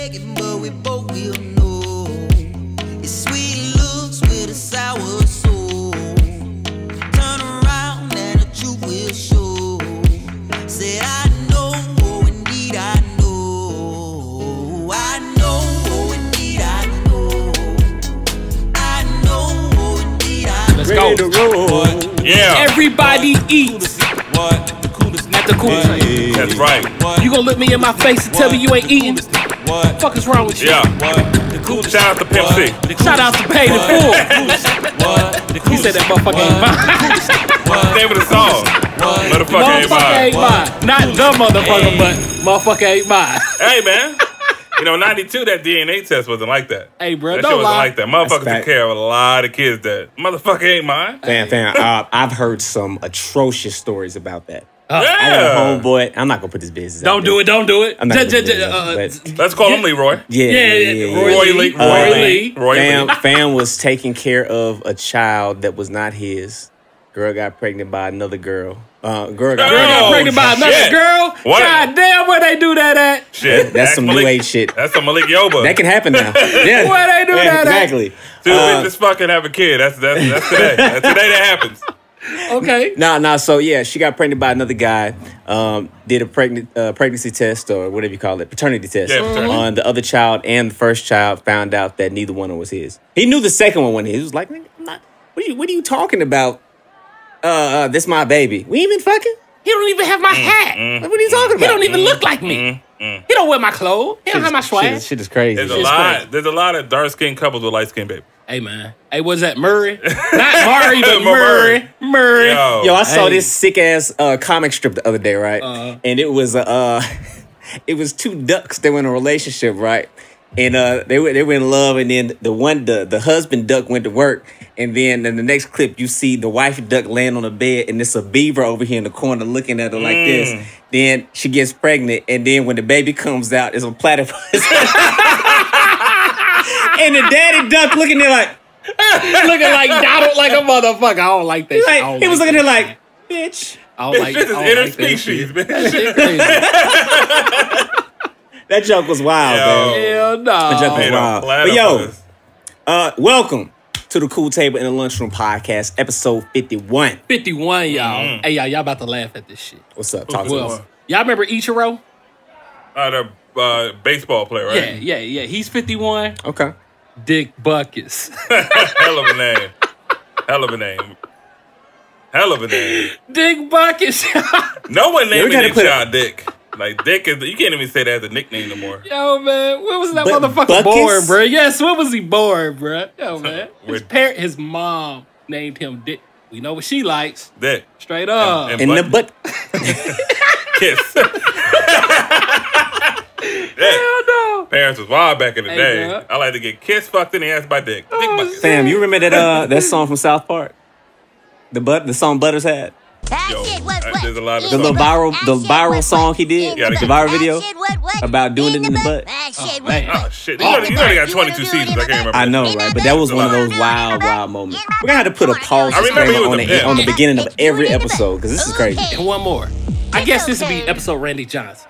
begging, but we both will know. It's sweet looks with a sour soul. Turn around and the truth will show. Said I know, oh indeed I know. I know, oh indeed I know. I know, oh indeed I know. Let's go. Yeah. Everybody eats. What? At the cool. That's right. You gonna look me in my face and tell me you ain't eating? What? Fuck is wrong with you? Yeah. Shout out to Pimp C. Shout out to Paid in Full. He said that motherfucker ain't mine. Name of the song. Motherfucker ain't mine. Not the motherfucker, but motherfucker ain't mine. Hey, man. You know, 92, that DNA test wasn't like that. Hey, bro, that don't shit wasn't lie. like that. Motherfuckers took care of a lot of kids that motherfucker ain't mine. Fam, I've heard some atrocious stories about that. Yeah. I got a homeboy. I'm not gonna put his business out there. Don't do it. I'm not gonna put his business out there, but Let's call him Leroy. Yeah. Roy Lee. Fam was taking care of a child that was not his. Girl got pregnant by another girl. Girl got pregnant by another girl? What? God damn, where they do that at? Shit. That's some new age shit. That's some Malik Yoba. That can happen now. Yeah. Where they do that exactly. Two bitches fucking have a kid. That's today. That's today that happens. Okay. Nah. So yeah, she got pregnant by another guy. Did a pregnancy test or whatever you call it, paternity test on the other child, and the first child found out that neither one was his. He knew the second one wasn't his. He was like, "I'm not. What are you talking about? This my baby. We ain't been fucking. He don't even have my hat. Like, what are you talking about? He don't even look like me. He don't wear my clothes. He don't have my swag. Shit is crazy. There's a lot of dark skinned couples with light skinned babies. Hey, man. Hey, was that Murray? Not Murray, but Murray. Yo, I saw this sick ass comic strip the other day, right? And it was it was two ducks that were in a relationship, right? And they were in love, and then the husband duck went to work, and then in the next clip you see the wife duck laying on the bed, and it's a beaver over here in the corner looking at her like this. Then she gets pregnant, and then when the baby comes out, it's a platypus. And the daddy duck looking there like looking like Donald like a motherfucker. I don't like that shit. He was looking there like, bitch. I don't like this is interspecies, man. That shit crazy. That joke was wild, man. Hell no. That joke was wild. But yo, welcome to the Cool Table in the Lunchroom podcast, episode 51. 51, y'all. Hey, y'all about to laugh at this shit. What's up? Talk to us. Y'all remember Ichiro? The baseball player, right? Yeah. He's 51. Okay. Dick Buckets. Hell of a name. Dick Buckets. No one named their child Dick. Like, Dick is, you can't even say that as a nickname no more. Yo, man, when was that motherfucker born, bro? Yes, when was he born, bro? Yo, man. His mom named him Dick. We know what she likes. Dick. Straight up. And the butt. Kiss. Hell no. Parents was wild back in the day. Bro. I like to get kissed, fucked in the ass by Dick. Dick buckets. Sam, you remember that song from South Park? The song Butters had? There's a lot of the viral song he did, the viral video about doing it in the butt. Oh shit! You know they got 22 seasons. I can't remember. I know, right? But that was one of those wild moments. We're gonna have to put a pause on the beginning of every episode because this is crazy. And one more. I guess this would be episode Randy Johnson.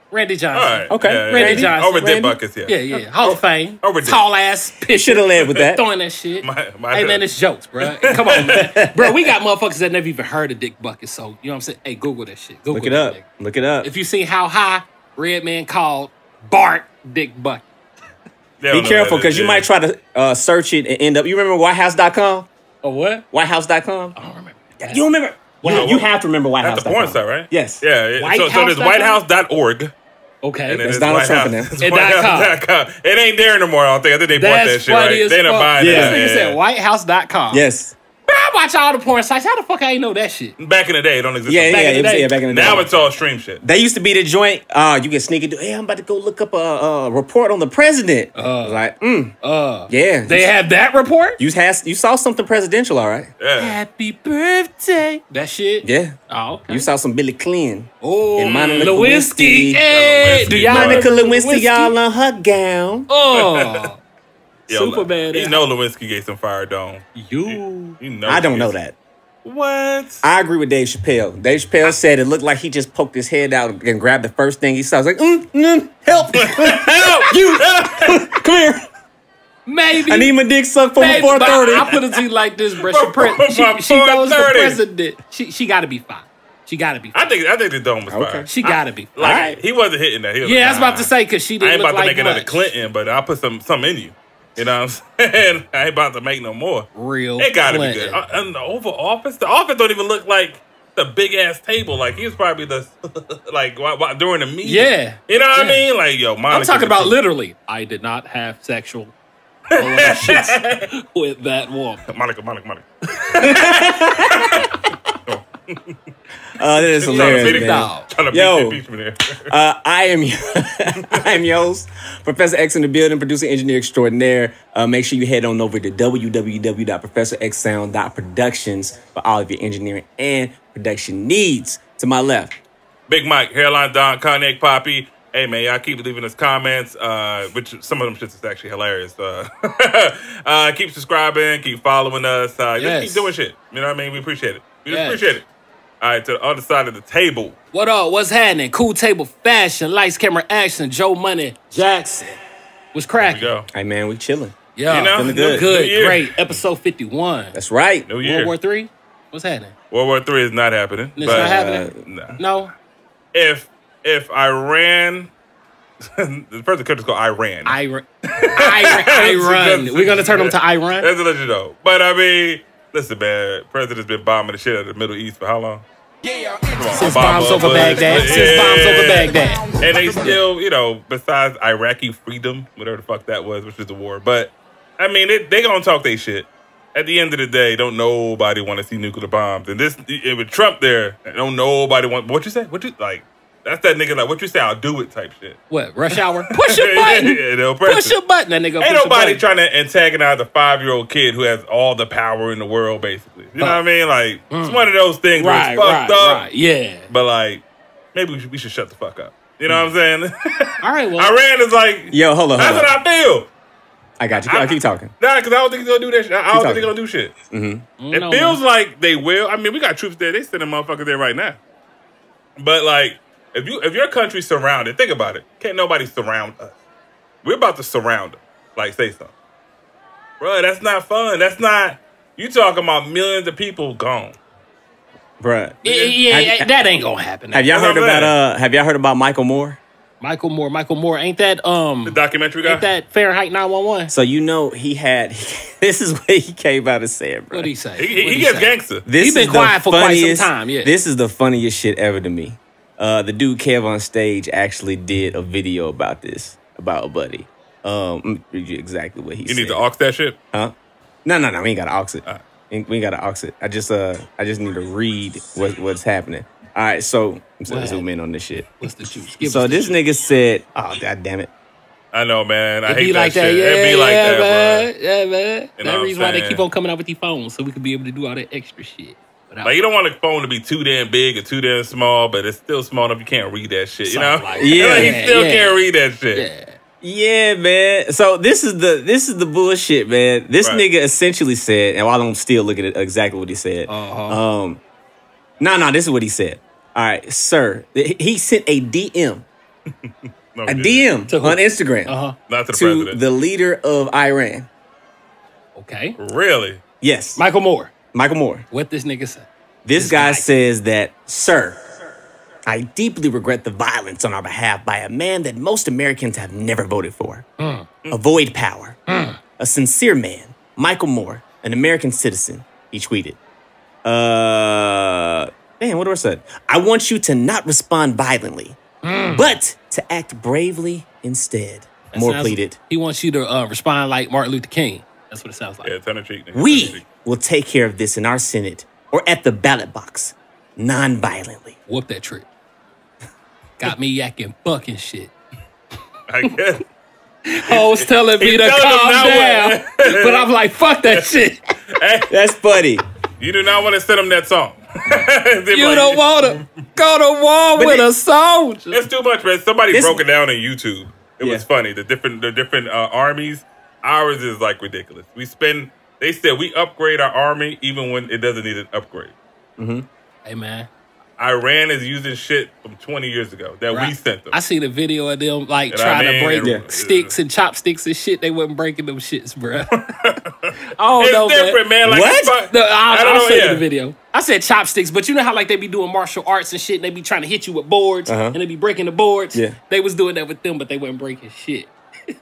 Randy Johnson. All right. Okay. Yeah, Randy Johnson. Over Dick Buckets, yeah. Yeah. Hall of Fame. Over Dick. Tall ass pitcher. Should have led with that. Throwing that shit. My Hey, man, it's jokes, bro. Come on, man. Bro, we got motherfuckers that never even heard of Dick Buckets, so, you know what I'm saying? Hey, Google that shit. Google Look it up. Look it up. If you see how high Redman called Bart Dick Bucket. Be careful, because you might try to search it and end up... You remember WhiteHouse.com? Oh, what? WhiteHouse.com? I don't remember. You don't remember? You have to remember WhiteHouse.com. That's the porn site, right? Yes. Yeah. So there's WhiteHouse.org. Okay. And it's Donald Trump in there. WhiteHouse.com. It ain't there no more, I don't think. I think they bought that shit, right? They didn't buy it. Yeah. This nigga said WhiteHouse.com. Yes. Bro, I watch all the porn sites. How the fuck I ain't know that shit? Back in the day, it don't exist. Yeah, back in the day. Now it's all stream shit. They used to be the joint. You can sneak into. Hey, I'm about to go look up a report on the president. Yeah. They had that report? You saw something presidential, all right? Yeah. Happy birthday. That shit? Yeah. Oh, okay. You saw some Billy Clinton. Oh, and Monica Lewinsky. Hey, do y'all Monica Lewinsky, y'all on her gown. Oh. Yo, super bad. You know Lewinsky gave some fire dome. You know. I don't know that. What? I agree with Dave Chappelle. Dave Chappelle said it looked like he just poked his head out and grabbed the first thing he saw. I was like, help. Help. You I need my dick sucked for my 430. I put it to you like this, bro. She knows the president. She got to be fine. She got to be fine. I think the dome was fine. She got to be fine. Like, he wasn't hitting that. I was about to say, because she didn't I ain't look about to like make much. another Clinton, but I'll put some in you. You know what I'm saying? I ain't about to make no more. Real It got to be Clinton. good. And the Oval Office? The office don't even look like the big-ass table. Like, he was probably the, like, during the meeting. Yeah. You know what I mean? Like, yo, Monica. I'm talking about literally. I did not have sexual relations with that woman. Monica. That is hilarious, man. Yo, I am your host, Professor X in the building, producer, engineer extraordinaire. Make sure you head on over to www.professorxsound.productions for all of your engineering and production needs. To my left, Big Mike, Hairline Don, Cognac Poppy. Hey, man, y'all keep leaving us comments, which some of them shits is actually hilarious. Keep subscribing, keep following us. Just keep doing shit. You know what I mean? We appreciate it. We just appreciate it. All right, to the other side of the table. What up? What's happening? Cool Table Fashion, Lights, Camera, Action, Joe Money Jackson. What's cracking? Hey, man, we chilling. Yeah, you know, good. Great. Episode 51. That's right. New year. World War III? What's happening? World War III is not happening. It's not happening? No? If Iran... the first country's called Iran. Iran. We're going to turn them to Iran? That's to let you know. But, I mean... Listen, man, President's been bombing the shit out of the Middle East for how long? Since bombs over Baghdad. And they still, you know, besides Iraqi freedom, whatever the fuck that was, which is the war. But, I mean, they gonna talk they shit. At the end of the day, don't nobody want to see nuclear bombs. And with Trump there, don't nobody want... What you say? That's that nigga like, what you say, I'll do it type shit. What, rush hour? Push a button. Push a button. That nigga ain't nobody trying to antagonize a 5-year-old kid who has all the power in the world, basically. You know what I mean? Like, it's one of those things where it's fucked up. Right, yeah. But, like, maybe we should shut the fuck up. You know what I'm saying? All right, well. Iran is like, yo, hold on. That's what I feel. I got you. I'll keep talking. Nah, because I don't think he's going to do that shit. I don't think they're going to do shit. Mm-hmm. It feels like they will. I mean, we got troops there. They sending motherfuckers there right now. But, like, if your country's surrounded, think about it. Can't nobody surround us. We're about to surround them. Like, say something. Bro, that's not fun. That's not... You talking about millions of people gone. Bruh. Yeah, that ain't gonna happen. Have y'all heard about Michael Moore? Michael Moore. Ain't that the documentary guy? Ain't that Fahrenheit 9/11? So you know he had this is what he came out and said, bro. What'd he say? He gets gangster. He's been quiet for quite some time, yeah. This is the funniest shit ever to me. The dude Kev on stage actually did a video about this, about a buddy. Let me read you exactly what he said. You need to aux that shit? Huh? No, we ain't gotta aux it. We ain't gotta aux it. I just need to read what's happening. All right, so let's zoom in on this shit. What's the juice? So this nigga said, "Oh, god damn it." I know, man. I it hate be that like shit. That. Yeah, it be like that, man. bro. Yeah, man. You know that reason why they saying? keep on coming out with these phones, so we can be able to do all that extra shit. Like, you don't want the phone to be too damn big or too damn small, but it's still small enough you can't read that shit, you know? Like yeah, he still can't read that shit. Yeah, man. So this is the bullshit, man. This nigga essentially said, and while I'm still looking at exactly what he said. No, this is what he said. All right, sir. He sent a DM. A DM on Instagram. Not to the president. The leader of Iran. Okay. Really? Yes. Michael Moore. What this nigga say? This guy says that, sir, I deeply regret the violence on our behalf by a man that most Americans have never voted for. Avoid power. A sincere man, Michael Moore, an American citizen, he tweeted. Damn, what do I say? I want you to not respond violently, but to act bravely instead. Moore pleaded. He wants you to respond like Martin Luther King. That's what it sounds like. Yeah, turn the cheek. We will take care of this in our Senate or at the ballot box, non-violently. Whoop that trick. Got me yakking fucking shit. I guess. Hoes telling me to calm down, but I'm like, fuck that shit. Hey, that's funny. You do not want to send them that song. You don't want to go to war with a soldier. It's too much, man. Somebody broke it down on YouTube. It was funny. The different armies. Ours is like ridiculous. They said we upgrade our army even when it doesn't need an upgrade. Hey, man. Iran is using shit from 20 years ago that we sent them. I seen a video of them like trying to break sticks and chopsticks and shit. They wasn't breaking them shits, bro. It's different, man. Like, what? I'll show you the video. I said chopsticks, but you know how like they be doing martial arts and shit. And they be trying to hit you with boards and they be breaking the boards. Yeah. They was doing that with them, but they wasn't breaking shit.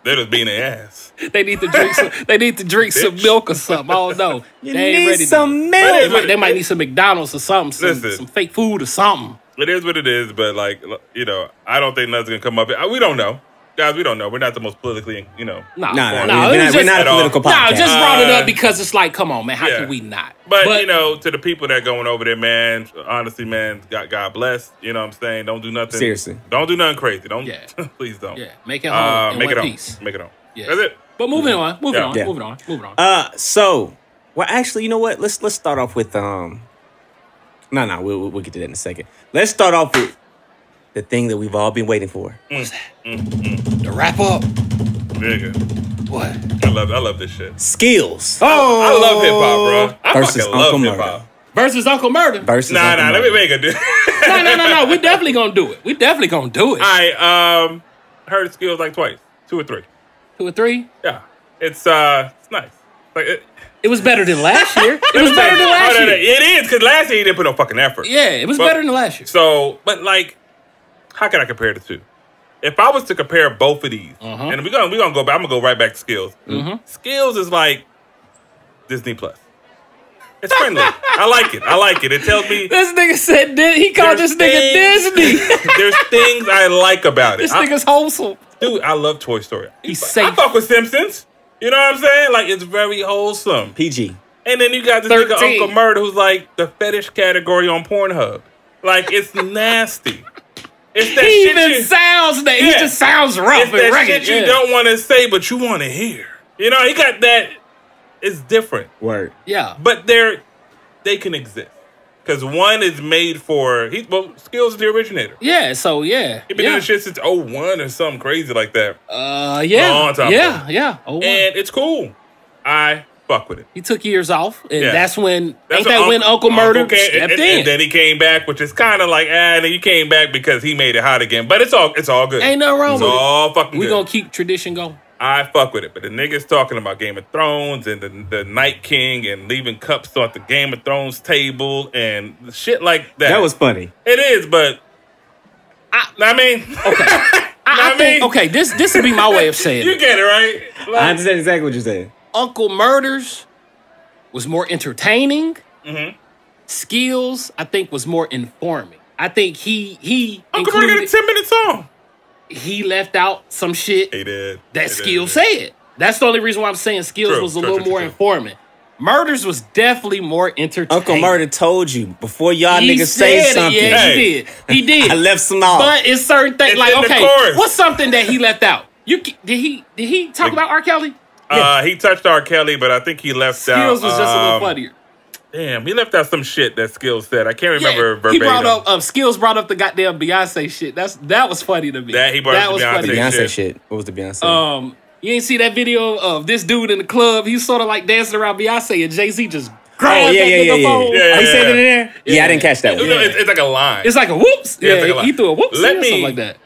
They was being their ass. They need to drink some. They need to drink some milk or something. I don't know. They ain't ready. Some milk. They might need some McDonald's or something. Some fake food or something. It is what it is, but like I don't think nothing's gonna come up. We don't know, guys. We don't know. We're not the most politically, No. We're not a political podcast. No, just brought it up because it's like, come on, man. How can we not? But to the people that going over there, man. Honestly, man, God bless. You know what I'm saying? Don't do nothing. Seriously, don't do nothing crazy. Don't. Please don't. Yeah, make it home. Make it home. Peace. Make it home. Yeah. That's it. But moving on. Moving on. So, well, actually, you know what? Let's start off with No, we'll get to that in a second. Let's start off with the thing that we've all been waiting for. What's that? The wrap up. Nigga. What? I love this shit. Skillz. Oh, I love hip hop, bro. I versus fucking love Uncle hip hop. Versus Uncle Murda. Nah. Let me make a dude. No. We definitely gonna do it. I heard Skillz like twice, 2 or 3. 2 or 3. Yeah, it's nice. Like it was better than last year. It was better than last year. It is because last year he didn't put no fucking effort. Yeah, it was better than last year. So, but like, how can I compare the two? If I was to compare both of these, and we're gonna go back, I'm gonna go right back to Skillz. Skillz is like Disney Plus. It's friendly. I like it. It tells me this nigga said he called this nigga Disney. There's things I like about it. This nigga's wholesome. Dude, I love Toy Story. He's safe. I fuck with Simpsons. You know what I'm saying? Like, it's very wholesome. PG. And then you got this nigga Uncle Murda who's like the fetish category on Pornhub. Like, it's nasty. It's that shit. He just sounds rough it's that and shit you don't want to say, but you want to hear. You know, he got that. It's different. Word. Yeah. But they can exist. Because one is made for... Skillz is the originator. Yeah, so yeah. He's been doing shit since 01 or something crazy like that. Yeah. Long time ago. Yeah. 01. And it's cool. I fuck with it. He took years off, and that's when... when Uncle Murda stepped in. And then he came back, which is kind of like, and then he came back because he made it hot again. But it's all good. Ain't nothing wrong with it. It's all fucking good. We gonna keep tradition going. I fuck with it, but the niggas talking about Game of Thrones and the Night King and leaving cups on the Game of Thrones table and shit like that. That was funny. It is, but okay, this would be my way of saying it. You get it, right? Like, I understand exactly what you're saying. Uncle Murda's was more entertaining. Skillz, I think, was more informing. I think he Uncle Murda got a 10-minute song. He left out some shit he did. that Skillz said. That's the only reason why I'm saying Skillz was a little more informing. Murders was definitely more entertaining. Uncle Murda told you before y'all niggas say something. Yeah, he did. I left some out. But it's certain things like, okay, what's something that he left out? Did he talk about R. Kelly? He touched R. Kelly, but I think he left out. Skillz was just a little funnier. Damn, he left out some shit that Skillz said. I can't remember verbatim. He brought up Skillz brought up the goddamn Beyonce shit. That was funny to me. He brought up the Beyonce shit. What was the Beyonce? You ain't see that video of this dude in the club? He's sort of like dancing around Beyonce and Jay-Z just grabbed that nigga phone. Yeah, he said it in there? Yeah, I didn't catch that one. It's like a line. It's like a whoops. Yeah, he threw a whoops or something like that.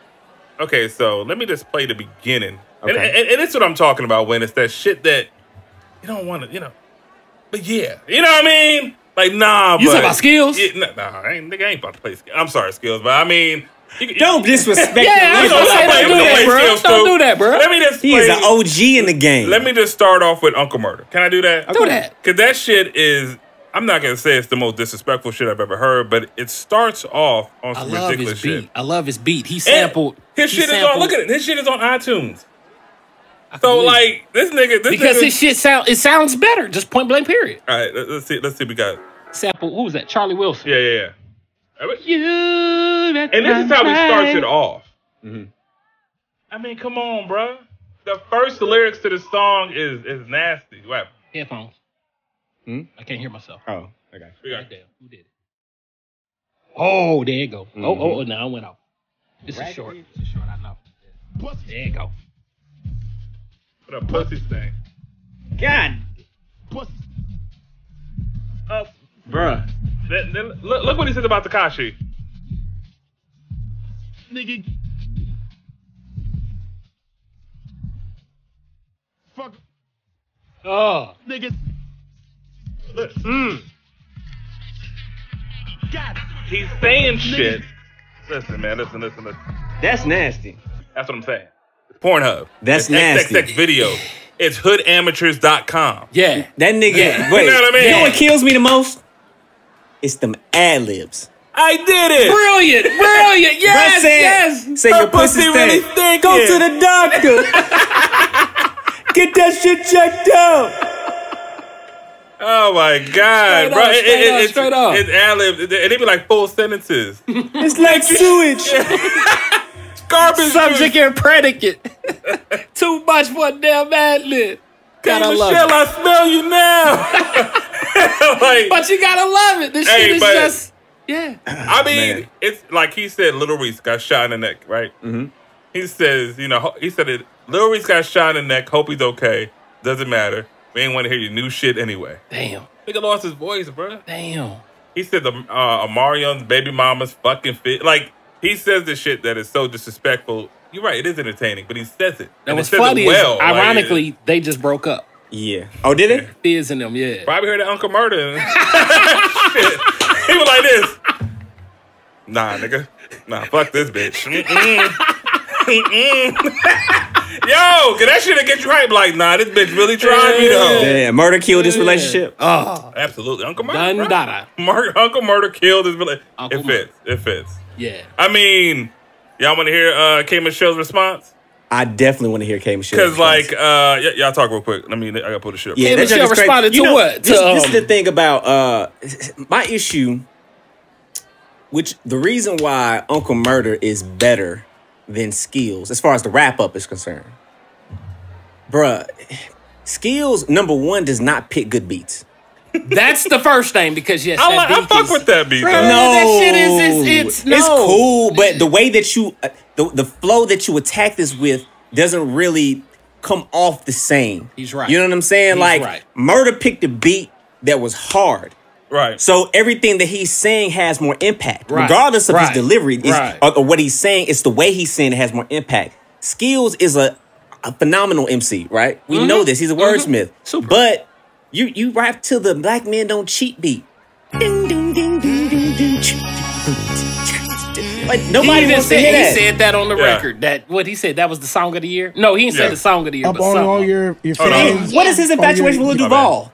Okay, so let me just play the beginning. Okay. And it's what I'm talking about when it's that shit that you don't want to, But yeah, you know what I mean? Like, nah, you talking about Skillz? Nigga ain't about to play Skillz. I'm sorry, Skillz, but I mean... Don't disrespect him. Don't do that, bro. Let me just He is an OG in the game. Let me just start off with Uncle Murda. Can I do that? Do that. Because that shit is... I'm not going to say it's the most disrespectful shit I've ever heard, but it starts off on some ridiculous shit. I love his beat. He sampled... His shit is on... Look at it. His shit is on iTunes. So, like, this nigga... Because his shit sounds better. Just point blank, period. All right, let's see we got... Sample, who was that? Charlie Wilson. Yeah. And this is how he starts it off. I mean, come on, bro. The first lyrics to the song is nasty. What happened? Headphones. I can't hear myself. Oh, okay. Damn, who did it? Oh, there you go. Oh, now I went off. This is short. I know. There you go. What a pussy thing. God. Bruh. Look what he said about Tekashi. nigga. Fuck. Oh. Nigga. God. He's saying shit. Listen, man. Listen. That's nasty. That's what I'm saying. It's Pornhub. That's it's nasty. XXX video. It's hoodamateurs.com. Yeah. That nigga. Yeah. Wait. You know what I mean? You know what kills me the most? It's them ad-libs. I did it. Brilliant. Yes. Yes. Say your pussy really stink. stinking. Go to the doctor. Get that shit checked out. Oh my God, bro! Straight up. It's ad-lib, and they be like full sentences. It's like sewage. Garbage. Subject and predicate. Too much for a damn ad-lib. Gotta love Michelle, it. I smell you now. Like, But you gotta love it. This shit is just, yeah. I mean, it's like he said, Little Reese got shot in the neck, right? Mm-hmm. He says, he said it. Little Reese got shot in the neck. Hope he's okay. Doesn't matter. We ain't want to hear your new shit anyway. Damn. Nigga lost his voice, bro. Damn. He said the Omarion's baby mama's fucking fit. Like, he says this shit that is so disrespectful. You're right, it is entertaining, but he says it. And what's funny is, ironically, they just broke up. Yeah. Oh, did it? Fizz and them, yeah. Probably heard of Uncle Murda. Shit. He was like this. Nah, nigga. Nah, fuck this bitch. Yo, can that shit get you hype? Like, nah, this bitch really tried me though. Yeah, murder killed this relationship. Oh, absolutely. Uncle Murda. Dundada. Uncle Murda killed his relationship. It fits. Yeah. I mean, y'all want to hear K Michelle's response? I definitely want to hear K Michelle. Because, like, y'all talk real quick. I gotta pull the shit up. Yeah, K Michelle responded to what? This is the thing about my issue, which the reason why Uncle Murda is better than Skillz, as far as the wrap up is concerned. Bruh, Skillz, number one, does not pick good beats. That's the first thing, because yes, I fuck with that beat. No, that shit is it's cool, but the way that you, the flow that you attack this with doesn't really come off the same. He's right. You know what I'm saying? He's like, right. Murda picked a beat that was hard. Right. So everything that he's saying has more impact. Right. Regardless of his delivery Right. or what he's saying, it's the way he's saying it has more impact. Skillz is a phenomenal MC, right? We know this. He's a wordsmith. Super. But you rap to the Black Men Don't Cheat beat. Ding, ding, ding, ding, ding, ding. Like, nobody wants to hear that. He said that on the record. That what he said, that was the song of the year? No, he didn't say the song of the year. Up but on something. all your fans. What is his infatuation with Lil Duval?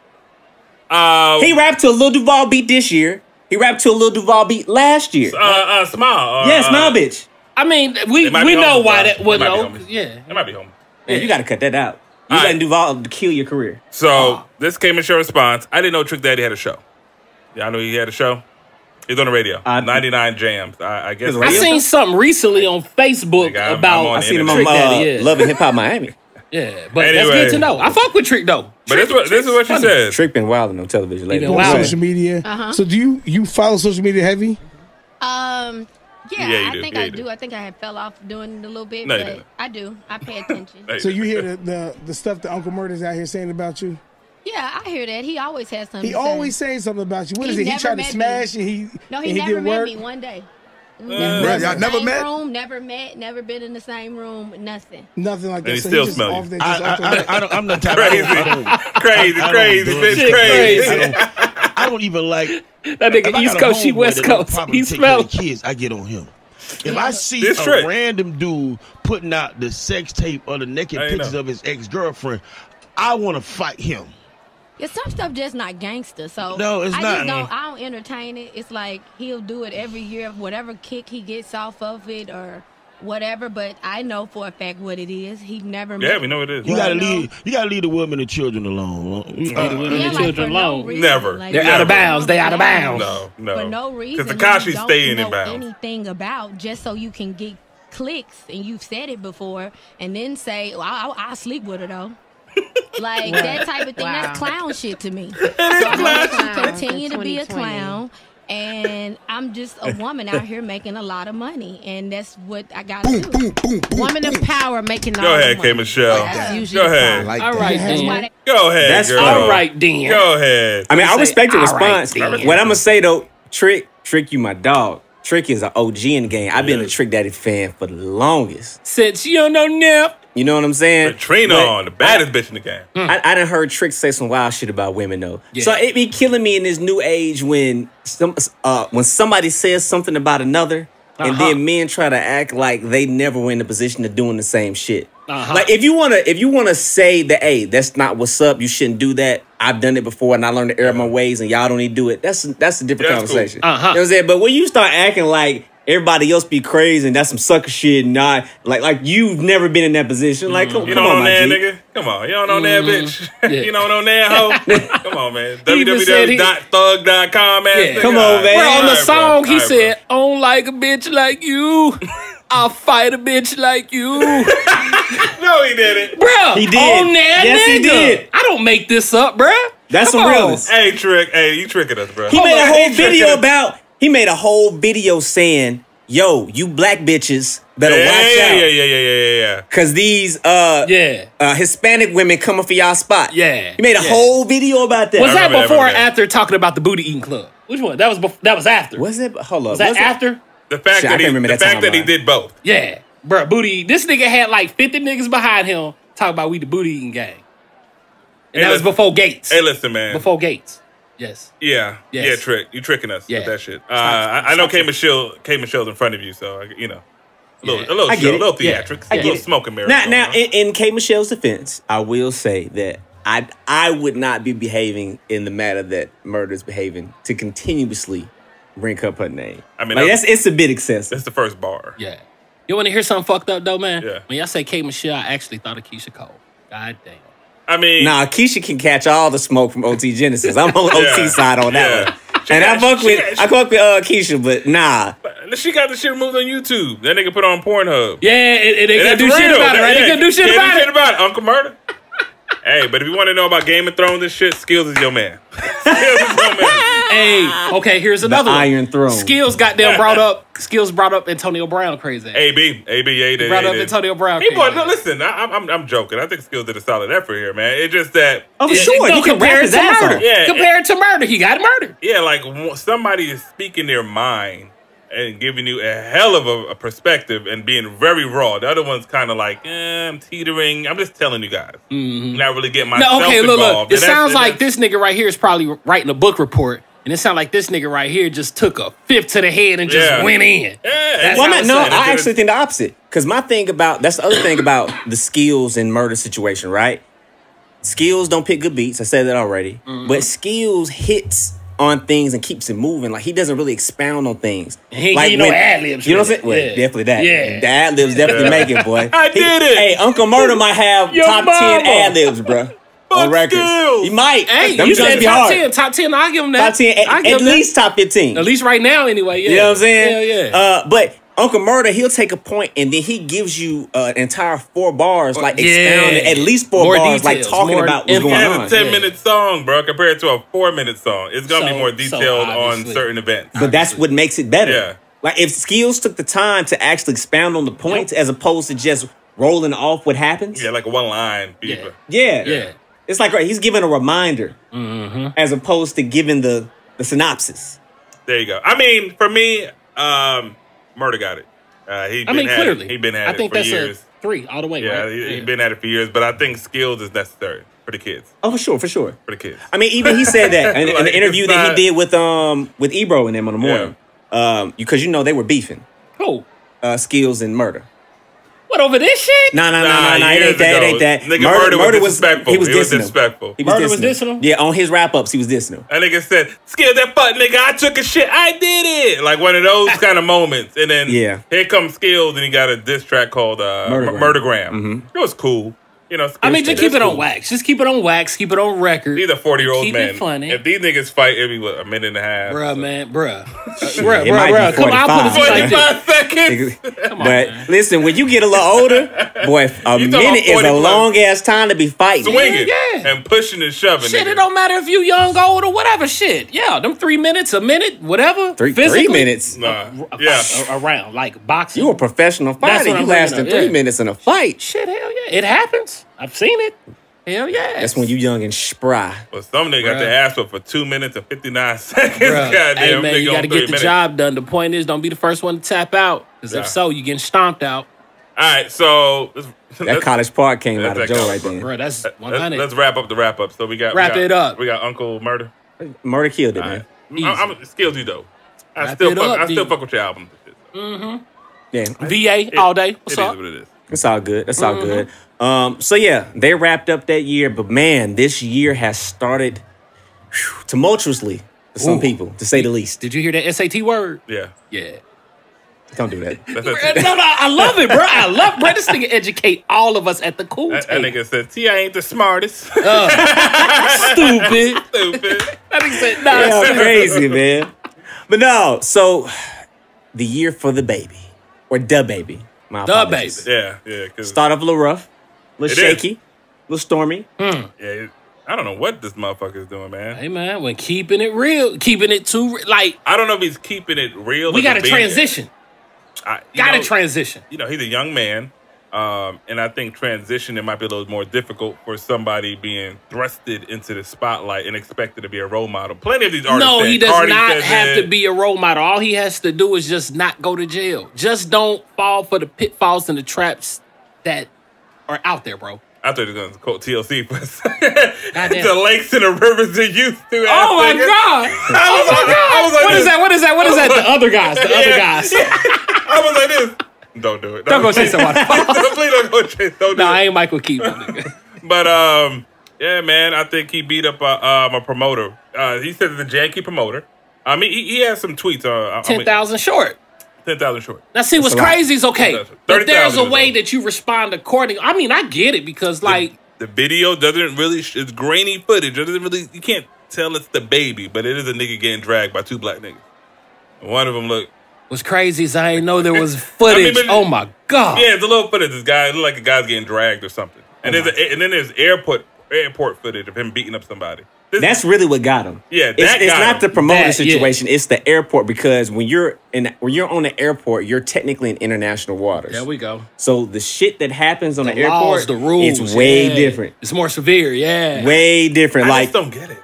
He rapped to a Lil Duval beat this year. He rapped to a Lil Duval beat last year. Smile. Yeah, Smile Bitch. I mean, we know why that would know. Yeah. It might be home. Man, you got to cut that out. You letting Duval kill your career. So this came in your response. I didn't know Trick Daddy had a show. Yeah, I knew he had a show. He's on the radio. 99 Jams. I guess. I seen something recently on Facebook about. I seen him on Love and Hip Hop Miami. Yeah, but that's good to know. I fuck with Trick though. But this is what she said. Trick been wilding on television lately. On social media. So do you follow social media heavy? Yeah, I think I do. I think I had fell off doing it a little bit, but I do. I pay attention. So you hear the stuff that Uncle Murda's out here saying about you? Yeah, I hear that. He always has something. He always saying something about you. What is it? He tried to smash and he never met me one day. Y'all never met? Never met. Never been in the same room. Nothing. Nothing like that. And he so still just smell off you. there, I'm the type crazy, bitch, crazy. I don't even like that nigga East Coast, she West Coast. He smells kids. I get on him. If I see a random dude putting out the sex tape or the naked pictures of his ex-girlfriend, I want to fight him. Yeah, some stuff just not gangster. So no, it's not. I don't entertain it. It's like he'll do it every year, whatever kick he gets off of it or whatever. But I know for a fact what it is. He never. Yeah, we know what it is. You gotta leave the women and children alone. Leave the women and children alone. Never. They're out of bounds. They out of bounds. No. For no reason. Because Tekashi's staying in bounds. Anything about just so you can get clicks, and you've said it before, and then say, well, I'll sleep with her though. Like that type of thing. That's clown shit to me. So I want you to continue to be a clown. And I'm just a woman out here making a lot of money, and that's what I got to do. Woman of power making all Go ahead, the money. K. Michelle. Go ahead. Like all right, then. Go ahead, that's girl. all right, then. Go ahead. I mean, I respect your response. Right, what I'm gonna say though, Trick, you my dog. Trick is an OG in the game. I've been a Trick Daddy fan for the longest. Since you don't know now. You know what I'm saying? Trina, the baddest bitch in the game. I done heard Trick say some wild shit about women though. Yeah. So it be killing me in this new age when somebody says something about another, and then men try to act like they never were in the position of doing the same shit. Like if you wanna say that, hey, that's not what's up, you shouldn't do that. I've done it before and I learned to err my ways and y'all don't need to do it. That's a different conversation. Cool. You know what I'm saying? But when you start acting like everybody else be crazy and that's some sucker shit and not like you've never been in that position. Like come on, that nigga. Come on. You don't know that bitch. Yeah. You don't know that hoe. Come on, man. www.thug.com man. Come on, man. Bro, on the song he said, I don't like a bitch like you. I'll fight a bitch like you. No, he didn't. Bro, he did. On that yes, nigga. He did. I don't make this up, bro. That's some realness. Hey, Trick. Hey, you tricking us, bro. He made a whole video saying, yo, you black bitches better watch out. Yeah. Cause these Hispanic women coming for y'all spot. Yeah. He made a whole video about that. Was that before or after talking about the booty eating club? Which one? That was after. Was it? Hold up. Was that after? The fact that he did both. Yeah. Bro, booty. This nigga had like 50 niggas behind him talking about we the booty eating gang. And that was before Gates. Hey, listen, man. Before Gates. Yes. Yeah. Yes. Yeah, Trick. You tricking us with that shit. I know K. Michelle's in front of you, so, you know. A little theatrics. A little smoke and mirror. Now, in K. Michelle's defense, I will say that I would not be behaving in the manner that Murda's behaving to continuously bring up her name. I mean, it's a bit excessive. That's the first bar. Yeah. You want to hear something fucked up, though, man? Yeah. When y'all say K. Michelle, I actually thought of Keisha Cole. God damn. I mean... Nah, Keisha can catch all the smoke from OT Genesis. I'm on OT side on that one. And I fuck with Keisha, but nah. She got the shit removed on YouTube. That nigga put on Pornhub. Yeah, they gonna do shit about it, right? They gonna do shit about it. Uncle Murda. Hey, but if you want to know about Game of Thrones and shit, Skillz is your man. Skillz is your man. Hey, okay, here's another one. Iron Throne. Skillz brought up Antonio Brown crazy. AB, he brought up Antonio Brown crazy. Listen, I'm joking. I think Skillz did a solid effort here, man. It's just that... Oh, for sure. He compared to murder. Yeah, compared to murder. He got murdered. Yeah, like somebody is speaking their mind and giving you a hell of a perspective and being very raw. The other one's kind of like, I'm teetering. I'm just telling you guys. Mm-hmm. Not really getting myself involved. Look. It sounds like this nigga right here is probably writing a book report. And it sounds like this nigga right here just took a fifth to the head and just went in. Yeah. I actually think the opposite. Because that's the other thing about the Skillz and Murda situation, right? Skillz don't pick good beats. I said that already. Mm-hmm. But Skillz hits on things and keeps it moving. Like, he doesn't really expound on things. He ain't give no ad-libs. You know what I'm saying? Well, definitely that. Yeah. The ad-libs definitely make it, boy. I did it. Hey, Uncle Murda might have top 10 ad-libs, bro. On records. Skillz. He might. Hey, you said top 10. I'll give him that. Top 10. At least top 15. At least right now, anyway. Yeah. You know what I'm saying? Yeah. But Uncle Murda, he'll take a point and then he gives you an entire 4 bars, like expounding at least 4 more bars, details, like talking about what's going on. It's a 10-minute song, bro, compared to a 4-minute song. It's gonna be more detailed on certain events. But that's what makes it better. Yeah. Like, if Skillz took the time to actually expound on the points as opposed to just rolling off what happens. Yeah, like one line. Yeah. It's like he's giving a reminder as opposed to giving the synopsis. There you go. I mean, for me, Murda got it. Clearly. He's been at it for years. I think that's a 3 all the way, right? He's been at it for years, but I think Skillz is necessary for the kids. Oh, for sure. For the kids. I mean, even he said that in the interview that he did with Ebro and them on the morning. Because, they were beefing. Who? Skillz and Murda. What, over this shit? No, it ain't that. Nigga, Murda was disrespectful. He was disrespectful. Murda was dissing him? Yeah, on his wrap-ups, he was dissing him. That nigga said, Skillz, that fuck nigga, I took a shit, I did it. Like one of those kind of moments. And then here comes Skillz and he got a diss track called Murdagram. Mm-hmm. It was cool. Just keep it on wax. Just keep it on wax. Keep it on record. These are 40-year-old men. Keep it funny. If these niggas fight every a minute and a half. Bruh. Come on, I'll put it 45 seconds. Come on, but listen, when you get a little older, boy, a minute is a long ass time to be fighting. Swinging and pushing and shoving. Shit, it don't matter if you young, old, or whatever. Shit, yeah, them 3 minutes, a minute, whatever. 3 minutes. Around like boxing. You a professional fighter. You lasting 3 minutes in a fight. Shit, hell yeah, it happens. I've seen it. Hell yeah. That's when you young and spry. Well, some nigga got their ass up for 2 minutes and 59 seconds. Bruh. Goddamn, Hey, man, you got to get the minutes. job done. The point is, don't be the first one to tap out. Because if so, you getting stomped out. All right, so... That College Park came out of Joe right there. Bro, that's 100. Let's wrap up the wrap-up. So we got... Wrap it up. We got Uncle Murda. Murda killed it, man. I'm Skillz, you though. I still fuck with your album. Mm-hmm. Yeah. VA all day. What's up? It is what it is. It's all good. That's all good. So yeah, they wrapped up that year, but man, this year has started tumultuously for some people, to say the least. Did you hear that SAT word? Yeah. Yeah. Don't do that. No, I love it, bro. I love, bro. This nigga educate all of us at the cool That table. nigga said, T, I ain't the smartest. Stupid. That nigga said, nah. Yeah, crazy, man. But no, so the year for the baby, or DaBaby. My apologies. Yeah. Start off a little rough, a little shaky, a little stormy. Yeah, I don't know what this motherfucker is doing, man. Hey, man, when keeping it real, keeping it too, like... I don't know if he's keeping it real. We got to transition. Transition. You know, he's a young man, and I think transition, it might be a little more difficult for somebody being thrusted into the spotlight and expected to be a role model. Plenty of these artists. No, he does not have to be a role model. All he has to do is just not go to jail. Just don't fall for the pitfalls and the traps that are out there, bro. I thought he was going to quote TLC for a second. The lakes and the rivers they used to. Oh my God. I was like, what is that? What is that? The other guys. The other guys. I was like this. Don't do it. Don't go chase somebody. Please don't go chase. Don't do it. I ain't Michael Keaton. But yeah, man, I think he beat up a promoter. He said it's a janky promoter. I mean, he has some tweets. 10,000 short. 10,000 short. Now, see, what's crazy is okay. 30,000 but there's a way that you respond accordingly. I mean, I get it because, like, the video doesn't really. It's grainy footage. It doesn't really. You can't tell it's DaBaby, but it is a nigga getting dragged by two black niggas. One of them look. What's crazy is I didn't know there was footage. Oh my God! Yeah, it's a little footage. This guy look like a guy's getting dragged or something. And then there's airport footage of him beating up somebody. That's really what got him. Yeah, it's not the promoter situation. It's the airport, because when you're on the airport, you're technically in international waters. There we go. So the shit that happens on the laws, airport, the rules, it's way different. It's more severe. Yeah, way different. I just don't get it.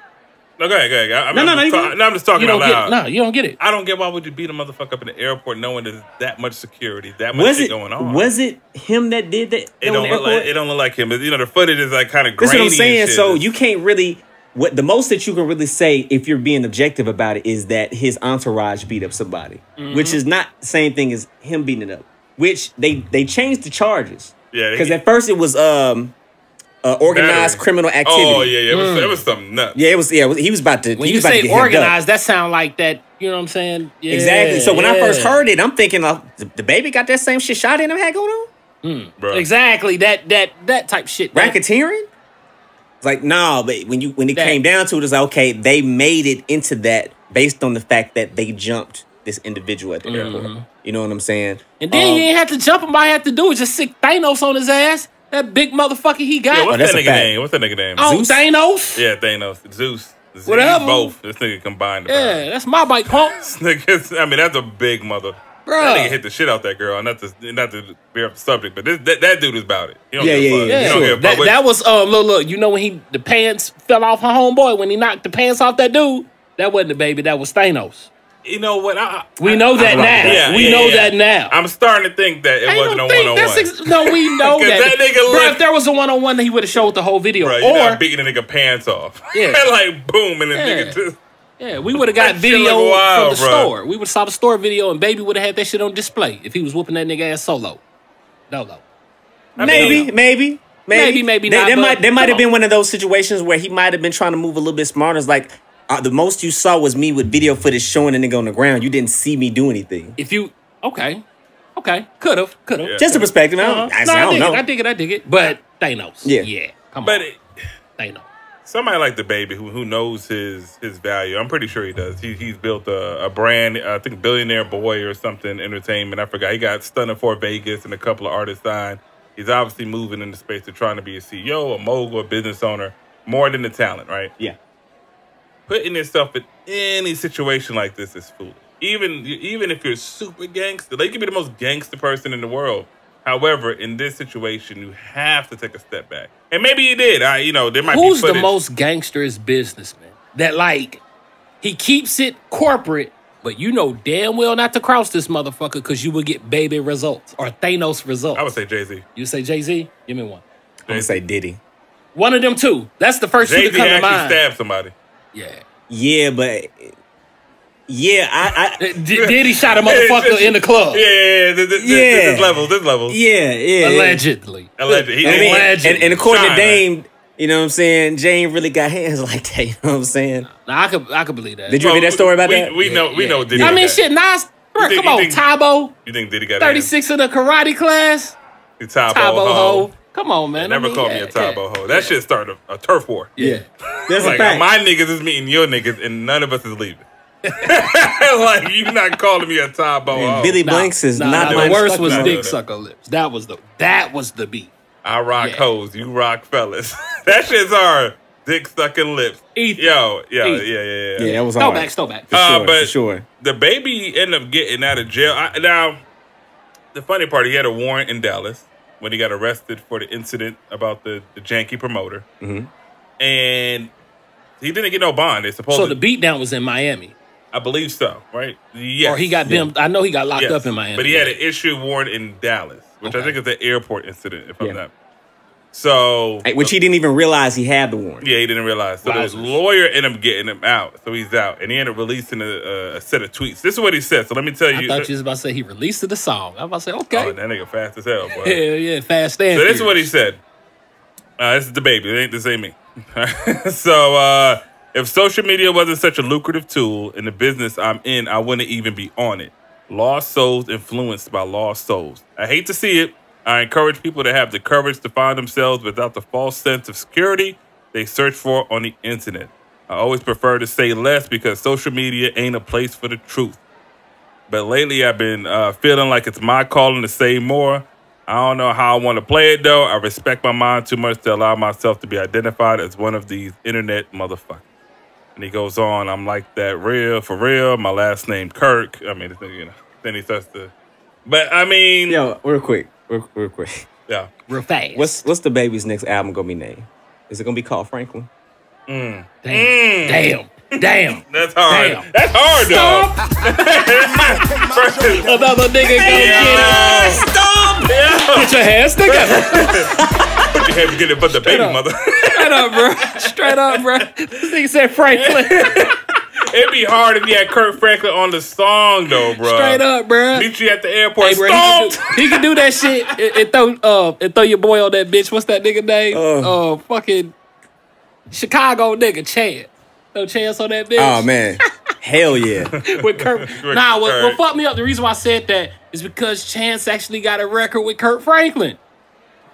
No, go ahead. I'm just talking out loud. No, you don't get it. I don't get why would you beat a motherfucker up in the airport knowing there's that much security, that much shit going on. Was it him that did that? It don't look like him. But, you know, the footage is like kind of grainy. That's what I'm saying. And shit. So you can't really. What the most that you can really say, if you're being objective about it, is that his entourage beat up somebody, which is not the same thing as him beating it up. Which they changed the charges. Yeah, because at first it was organized criminal activity. Oh yeah. It was something nuts. Yeah, it was. Yeah, he was about to. When you say organized, that sound like that. You know what I'm saying? Yeah, exactly. So when I first heard it, I'm thinking, DaBaby got that same shit Shot in him had going on. Exactly. That type shit. Racketeering. It's like, nah, but when it came down to it, it's like, okay, they made it into that based on the fact that they jumped this individual at the airport. You know what I'm saying? And then you ain't have to jump him. All you have to do is just stick Thanos on his ass. That big motherfucker he got. Yeah, what's that nigga name? Oh, Zeus? Thanos? Yeah, Thanos. Zeus. Whatever. Both. This nigga combined. Yeah, that's my bike, punk. That's a big mother. Bruh. That nigga hit the shit out that girl. Not to bear up the subject, but that dude is about it. He don't Yeah. That was look. You know when the pants fell off her homeboy when he knocked the pants off that dude? That wasn't DaBaby. That was Thanos. You know what? We know that now. We know that now. I'm starting to think that it wasn't a one-on-one. No, we know that. Nigga bro, if there was a one-on-one, he would have showed the whole video. Bro, you're not beating a nigga pants off. Yeah. Like, boom, and the nigga just... Yeah, we would have got video from the store. We would have saw the store video, and Baby would have had that shit on display if he was whooping that nigga ass solo. No. Maybe not. There might have been one of those situations where he might have been trying to move a little bit smarter. It's like, the most you saw was me with video footage showing a nigga on the ground. You didn't see me do anything. Okay, could have. Yeah. Just a perspective. I don't know. I dig it. But Thanos. Yeah. Come on. Thanos. Somebody like DaBaby who knows his value. I'm pretty sure he does. He's built a brand. I think Billionaire Boy or something entertainment. I forgot. He got Stunning for Vegas and a couple of artists signed. He's obviously moving in the space of trying to be a CEO, a mogul, a business owner, more than the talent, right? Yeah. Putting yourself in any situation like this is foolish. Even if you're super gangster, they could be the most gangster person in the world. However, in this situation, you have to take a step back. And maybe he did. There might Who's be the most gangsterist businessman that, like, he keeps it corporate, but you know damn well not to cross this motherfucker because you will get baby results or Thanos results? I would say Jay-Z. You say Jay-Z? Give me one. I'm going to say Diddy. One of them two. That's the first two to come to mind. Jay-Z actually stabbed somebody. Yeah. Yeah, but... Yeah, Diddy shot a motherfucker in the club. Yeah. This level. Yeah. Allegedly. And according to Dame, you know what I'm saying, Jane really got hands like that, you know what I'm saying? Nah, I could believe that. Did you read that story about that? We know Diddy. I mean, shit, Nas, bro, come on, Tybo. You think Diddy got 36 in the karate class? Tybo ho. Come on, man. Never called me a Tybo ho. That shit started a turf war. Yeah. That's like, my niggas is meeting your niggas, and none of us is leaving. Like, you not calling me a Tybo ho. Billy Blanks is not the worst was Dick Sucker Lips. That was the beat. I rock hoes, you rock fellas. That shit's hard. Dick sucking lips. Yeah, that was hard. Throwback. For sure. The baby ended up getting out of jail. Now, the funny part, he had a warrant in Dallas when he got arrested for the incident about the janky promoter. Mm-hmm. And he didn't get no bond. So the beatdown was in Miami. I believe so, right? Yes. Or he got them. I know he got locked up in Miami. But he had an issue warrant in Dallas, which I think is the airport incident, if I'm not. So, which he didn't even realize he had the warrant. Yeah, he didn't realize. So his lawyer ended up getting him out. So he's out. And he ended up releasing a set of tweets. This is what he said. So let me tell you. I thought you was about to say he released the song. I was about to say, okay. Oh, that nigga fast as hell, boy. Yeah, fast and So this is what he said. This is DaBaby. This ain't me. So, if social media wasn't such a lucrative tool in the business I'm in, I wouldn't even be on it. Lost souls influenced by lost souls. I hate to see it. I encourage people to have the courage to find themselves without the false sense of security they search for on the internet. I always prefer to say less because social media ain't a place for the truth. But lately I've been feeling like it's my calling to say more. I don't know how I want to play it though. I respect my mind too much to allow myself to be identified as one of these internet motherfuckers. And he goes on, I'm like that for real. My last name Kirk. I mean, then he starts to... But I mean... Yo, real quick. Yeah. Real fast. What's the baby's next album gonna be named? Is it gonna be called Franklin? Damn. That's hard. Damn. That's hard, though. Another nigga go get it. Stop. Yeah. Get your hands together. Put your hands together for the baby, mother. Straight up, bro. This nigga said Franklin. It'd be hard if you had Kirk Franklin on the song, though, bro. Straight up, bro. Meet you at the airport. Hey, bro, he can do that shit and throw your boy on that bitch. What's that nigga name? Fucking Chicago nigga, Chance. No chance on that bitch. Oh, man. Hell yeah. With Kurt. What fucked me up, the reason why I said that is because Chance actually got a record with Kurt Franklin.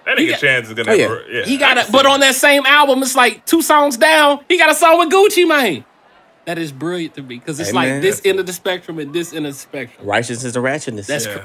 That nigga Chance is gonna have He got but on that same album, it's like 2 songs down, he got a song with Gucci Mane. That is brilliant to me because it's this end of the spectrum and this end of the spectrum. Righteousness and ratchetness. That's true.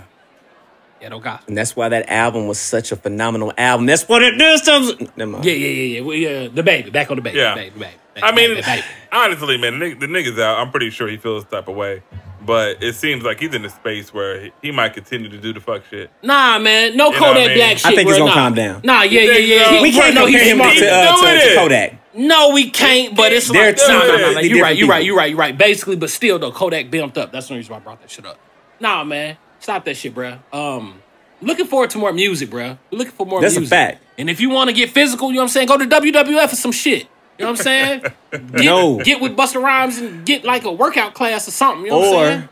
Yeah, no God. And that's why that album was such a phenomenal album. That's what it is. Yeah. The baby. Back on the baby. Yeah. Baby. I mean, honestly, man, the nigga's out. I'm pretty sure he feels the type of way. But it seems like he's in a space where he might continue to do the fuck shit. Nah, man. No Kodak Black shit. I think he's going to calm down. Nah, yeah. We can't compare him to Kodak. No, we can't, but it's like... No. You're right. Basically, but still, though, Kodak bumped up. That's the reason why I brought that shit up. Nah, man. Stop that shit, bro. Looking forward to more music, bro. We're looking for more music. That's a fact. And if you want to get physical, you know what I'm saying, go to WWIII for some shit. You know what I'm saying? Get with Busta Rhymes and get like a workout class or something. You know what I'm saying?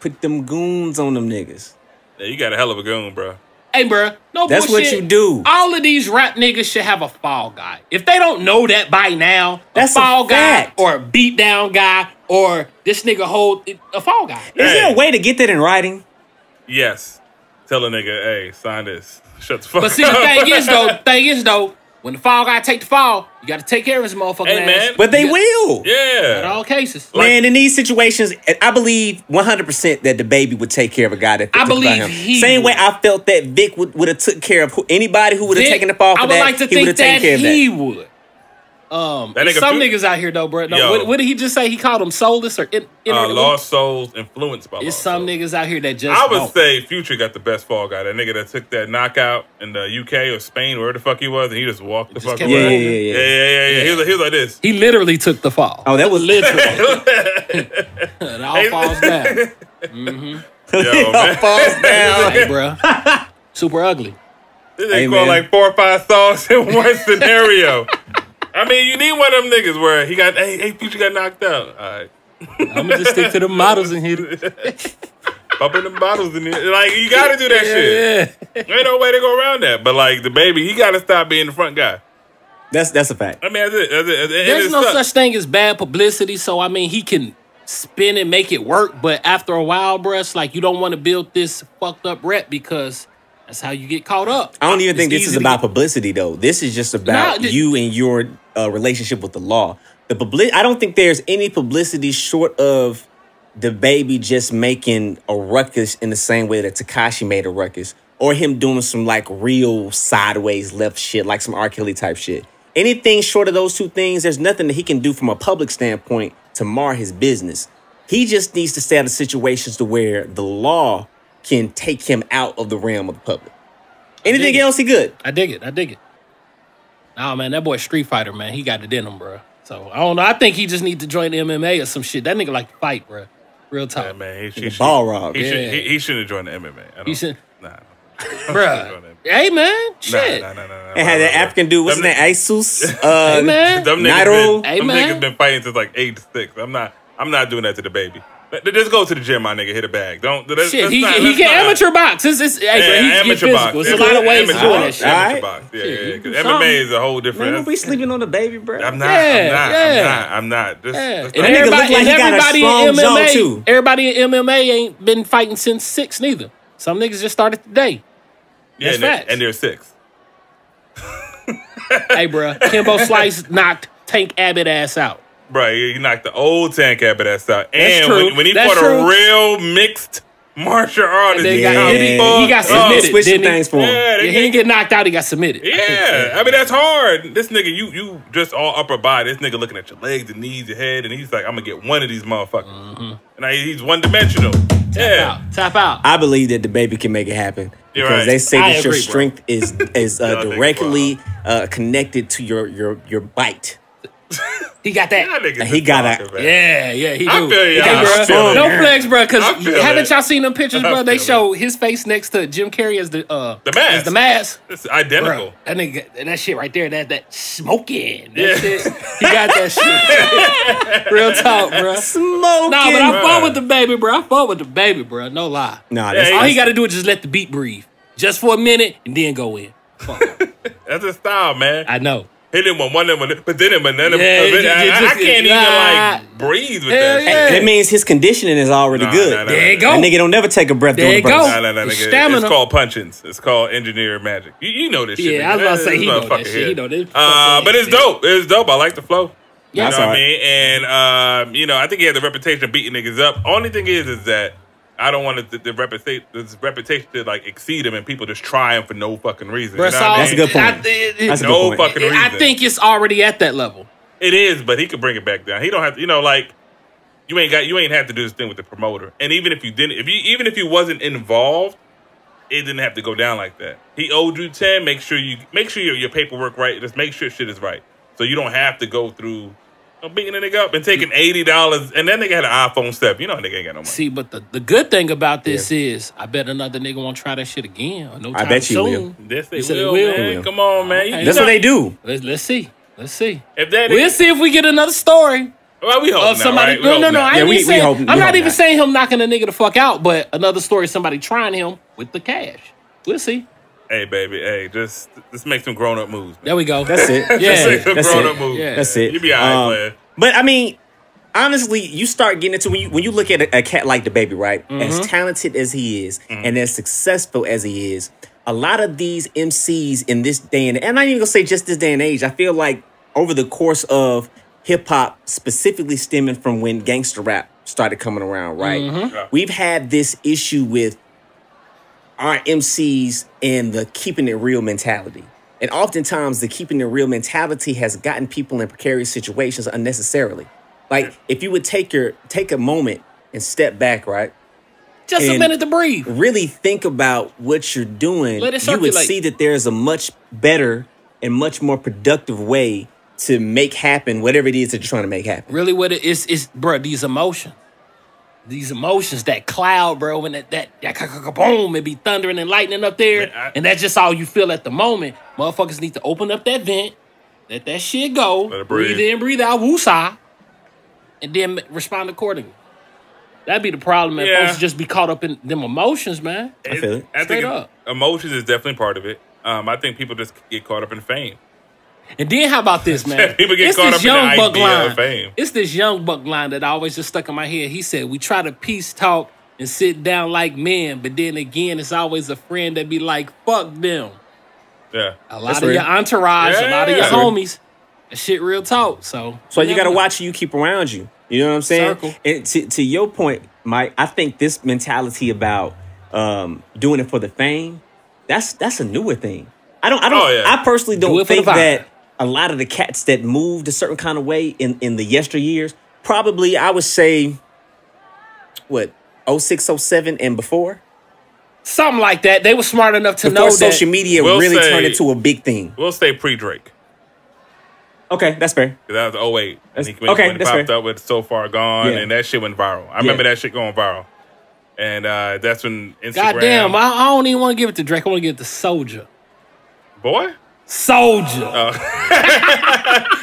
Put them goons on them niggas. Yeah, you got a hell of a goon, bro. Hey, bro. No That's bullshit. what you do. All of these rap niggas should have a fall guy. If they don't know that by now, that's a fall guy or a beat down guy or this nigga hold a fall guy. Is there a way to get that in writing? Yes. Tell a nigga, hey, sign this. Shut the fuck up. But see, the thing is though, when the fall guy take the fall, you got to take care of his motherfucking ass. Man. But they will. Yeah. In all cases. Man, in these situations, I believe 100% that DaBaby would take care of a guy that took him. Same way I felt that Vic would have took care of anybody who would have taken the fall for that. I would like to think that he would. That some niggas out here though, bro. No, what did he just say? He called them soulless or lost souls influenced by. It's some niggas out here that just. I would say Future got the best fall guy. That nigga that took that knockout in the UK or Spain, wherever the fuck he was, and he just walked the fuck away. Yeah. He was like this. He literally took the fall. Oh, that was literally. It all falls down. Mm-hmm. Yo, man. Falls down, hey, bro. Super ugly. This nigga called like 4 or 5 songs in one scenario. I mean, you need one of them niggas where he got, hey, Future got knocked out. All right. I'm gonna just stick to the models and hit it. Bumping the bottles in here. Like, you gotta do that shit. Yeah. Ain't no way to go around that. But like the baby, he gotta stop being the front guy. That's a fact. I mean, that's it. There's no such thing as bad publicity, so I mean he can spin and make it work, but after a while, bruh, it's like you don't want to build this fucked up rep because that's how you get caught up. I don't even think this is about publicity though. This is just about you and your relationship with the law. I don't think there's any publicity short of DaBaby just making a ruckus in the same way that Tekashi made a ruckus, or him doing some like real sideways left shit, like some R. Kelly type shit. Anything short of those two things, there's nothing that he can do from a public standpoint to mar his business. He just needs to stay out of situations to where the law can take him out of the realm of the public. Anything else, he good. I dig it. Nah, man, that boy Street Fighter, man, he got it in him, bro. So, I don't know. I think he just need to join the MMA or some shit. That nigga like to fight, bro. Real talk. Yeah, man. He ball rob. He shouldn't have joined the MMA. He should. Nah. Bruh. Hey, man. Shit. Nah. And had that African dude, what's his name? Asus? Hey, man. Them niggas been fighting since like 8 to 6. I'm not doing that to DaBaby. Just go to the gym, my nigga. Hit a bag. Shit, he can amateur box. He amateur box. There's a lot of ways to do that shit. Amateur box. Yeah. Because MMA is a whole different. Man, we sleeping on DaBaby, bro. I'm not. And everybody in MMA too. Everybody in MMA ain't been fighting since 6 neither. Some niggas just started today. Yeah, and they're 6. Hey, bro, Kimbo Slice knocked Tank Abbott ass out. Bro, he knocked the old Tank Abbott ass out. That's and true. when he fought a real mixed martial artist, he got submitted. Switch some things for him. Yeah, he didn't get knocked out. He got submitted. Yeah, I mean that's hard. This nigga, you just all upper body. This nigga looking at your legs, your knees, your head, and he's like, I'm gonna get one of these motherfuckers. Mm-hmm. And he's one dimensional. Tap out. I believe that DaBaby can make it happen because they say that your strength is directly connected to your bite. He got that. He got that. Yeah, he do. I feel you. No flex, bro. Because haven't y'all seen them pictures, bro? They show his face next to Jim Carrey as the mask. As the mask. It's identical. Bro, that nigga, that shit right there. That smoking. That shit. He got that shit. Real talk, bro. Smoking. Nah, but I fought with the baby, bro. No lie. Nah, all he got to do is just let the beat breathe, just for a minute, and then go in. That's a style, man. I know. Hit him with one, but then I can't even like breathe with that shit. That means his conditioning is already good. There you go. That nigga don't never take a breath. There you go. Nigga. It's called punchings. It's called engineered magic. You know this shit. Yeah, I was about to say he know that shit. He know this. But it's dope. It's dope. I like the flow. Yeah, you know what I mean? And I think he has the reputation of beating niggas up. Only thing is that I don't want the reputation to like exceed him and people just try him for no fucking reason. That's a good point. No fucking reason. I think it's already at that level. It is, but he could bring it back down. He don't have to, like you ain't have to do this thing with the promoter. And even if you didn't, even if you wasn't involved, it didn't have to go down like that. He owed you 10. Make sure your paperwork right. Just make sure shit is right, so you don't have to go through. Beating a nigga up and taking $80, and that nigga had an iPhone 7. You know, nigga ain't got no money. See, but the good thing about this is, I bet another nigga won't try that shit again. Or no time I bet you soon. will. Yes, they will, man. Come on, man. Okay. That's what they do. Let's see. We'll see if we get another story. Well, we hope of somebody. Right? No. I'm not even not. saying him knocking a nigga the fuck out, but another story, somebody trying him with the cash. We'll see. Hey, baby. Hey, just make some grown up moves. Man. There we go. That's it. Yeah, that's grown up moves. Yeah. That's it. You be all right, man. But I mean, honestly, you start getting into when you look at a cat like DaBaby, right? Mm-hmm. As talented as he is, and as successful as he is, a lot of these MCs in this day and I'm not even gonna say just this day and age. I feel like over the course of hip hop, specifically stemming from when gangster rap started coming around, right? Mm-hmm. Yeah. We've had this issue with our MCs and the keeping it real mentality. And oftentimes, the keeping it real mentality has gotten people in precarious situations unnecessarily. Like, if you would take a moment and step back, right? Just a minute to breathe. Really think about what you're doing. Let it you would circulate. see that there's a much better and much more productive way to make happen whatever it is that you're trying to make happen. Really, what it is, bro, these emotions, that cloud, bro, and that boom, it be thundering and lightning up there, and that's just all you feel at the moment. Motherfuckers need to open up that vent, let that shit go, Let it breathe in, breathe out, woosah, and then respond accordingly. That'd be the problem, man. Folks just be caught up in them emotions, man. I feel it. I Straight think up. emotions is definitely part of it. I think people just get caught up in fame. And then how about this, man? People get caught up in the idea of fame. It's this young buck line that always just stuck in my head. He said, we try to peace talk and sit down like men, but then again, it's always a friend that be like, fuck them. Yeah. A lot of your entourage, a lot of your homies. That shit real talk. So you got to watch who you keep around you. You know what I'm saying? Circle. And to your point, Mike, I think this mentality about doing it for the fame, that's a newer thing. I personally don't think that a lot of the cats that moved a certain kind of way in the yesteryears, probably I would say, 06, 07 and before? Something like that. They were smart enough to Before know social media really turned into a big thing. We'll say pre-Drake. Okay, that's fair. That was 08. When he that's popped fair. up with So Far Gone, and that shit went viral. I remember that shit going viral. And that's when Instagram... Goddamn, I don't even want to give it to Drake. I want to give it to Soulja. Boy? Soulja.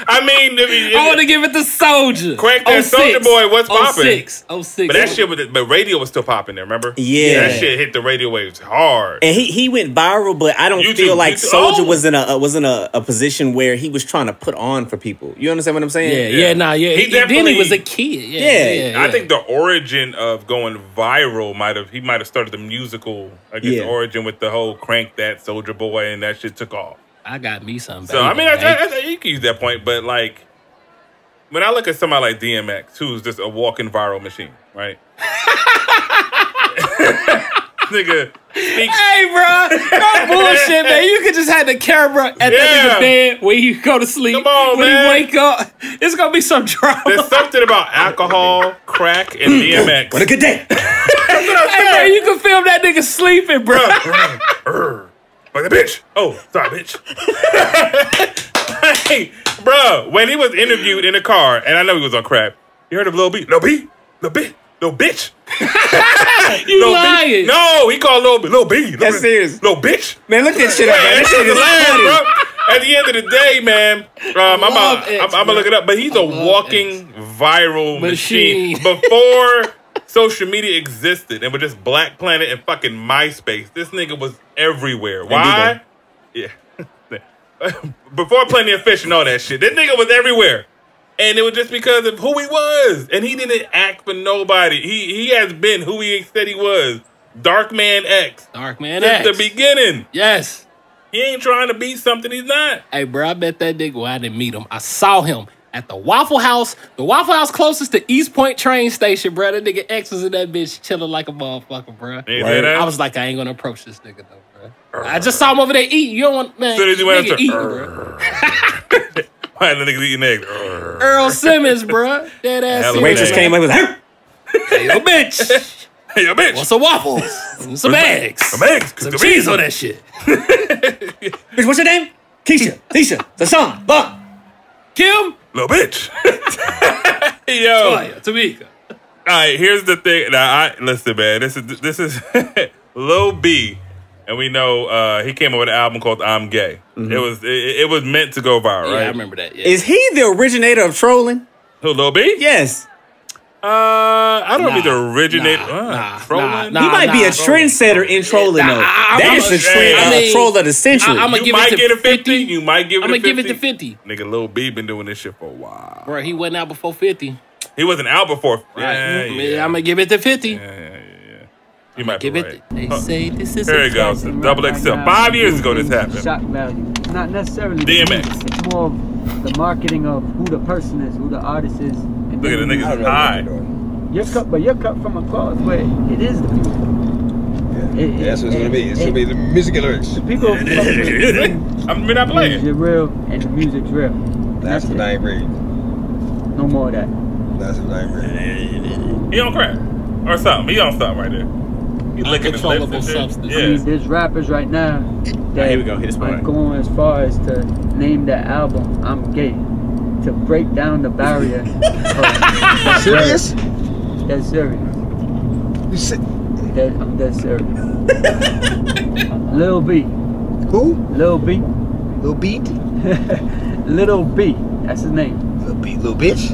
I mean, I want to give it to Soulja. Crank that Soulja Boy, what's popping? 06. But that shit, but radio was still popping there, remember? Yeah. That shit hit the radio waves hard. And he went viral, but I don't feel like Soulja was in a position where he was trying to put on for people. You understand what I'm saying? Yeah. Then he was a kid. Yeah. I think the origin of going viral he might have started the musical, origin with the whole Crank That Soulja Boy, and that shit took off. I got me some. So, I mean, I you can use that point, but like, when I look at somebody like DMX, who's just a walking viral machine, right? Nigga. Hey, bro. No bullshit, man. You could just have the camera at that nigga bed when you go to sleep. Come on, when man. When you wake up, it's going to be some drama. There's something about alcohol, crack, and DMX. What a good day. That's what I'm saying. Hey, man, you can film that nigga sleeping, bro. Like a bitch. Oh, sorry, bitch. Hey, bro, when he was interviewed in the car, and I know he was on crack, you heard of Lil B? Lil B? Lil B? Lil bitch. You Lil lying. B? No, he called Lil B. That's serious. Lil bitch. Man, look that shit up, man. That shit is funny. Bro. At the end of the day, man, I'm going to look it up, but he's a walking viral machine. Before social media existed and with just Black Planet and fucking MySpace, this nigga was everywhere. Why? Yeah. Before Plenty of Fish and all that shit, this nigga was everywhere. And it was just because of who he was. And he didn't act for nobody. He has been who he said he was. Dark Man X. Since the beginning. Yes. He ain't trying to be something he's not. Hey, bro, I bet that nigga, I didn't meet him. I saw him at the Waffle House. The Waffle House closest to East Point train station, bro. That nigga X was in that bitch chilling like a motherfucker, bro. I was like, I ain't gonna approach this nigga, though, bro. I just saw him over there eating. You don't want, man. Soon as you went up to eating, bro. Why the niggas eating eggs? Earl Simmons, bro. Dead ass. The waitress came up with, hey, yo, bitch. Hey, yo, bitch. Want some waffles? Some eggs. Some eggs. Some cheese on that shit. Bitch, what's your name? Keisha. Tashawn. Buck. Kim. Little bitch. Yo. Tamika. All right, here's the thing. Now, listen, man. This is Lil B, and we know he came up with an album called "I'm Gay." Mm-hmm. It was meant to go viral, right? Yeah, I remember that. Yeah. Is he the originator of trolling? Who, Lil B? Yes. I don't know if he's the originator. Trolling. He might be a trendsetter in trolling, though. That is the troll of the century. You might get a 50. You might give it a 50. I'm going to give it to 50. Nigga, Lil B been doing this shit for a while. Bro, he wasn't out before 50. He wasn't out before. Right. Yeah. I'm going to give it to 50. Yeah. You might be right. They say this is Here it goes. WXL. 5 years ago this happened. Shock value. Not necessarily DMX. It's more of the marketing of who the person is, who the artist is. Look at the niggas high. You're cut from a cloth where it is the people. That's what it's gonna be. It's gonna be the music lyrics. The people I'm not playing. You're real, and the music's real. That's what I agree. No more of that. That's what I agree. He on crack or something. He on something right there. He's licking his lips and shit. I mean, there's rappers right now that here we go. Hit this part. are going as far as to name the album "I'm Gay" to break down the barrier. Serious? That's serious. I'm dead serious. Lil B. Who? Lil B. Lil Beat? Lil B. That's his name. Lil B. Lil bitch?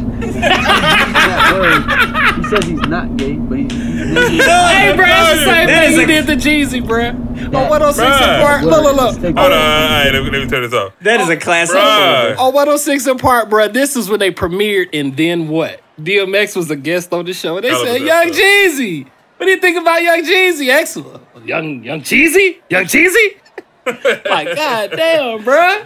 He says he's not gay, but he's hey, bro, it's the same thing he did to Jeezy, bro. On 106 and Park. Look. Hold on, let me turn this off. That is a classic. On 106 and Park, bro, this is when they premiered, and then what? DMX was a guest on the show, and they said, Young Jeezy. What do you think about Young Jeezy? Excellent. Young Jeezy? Young Jeezy? Like, god damn, bro.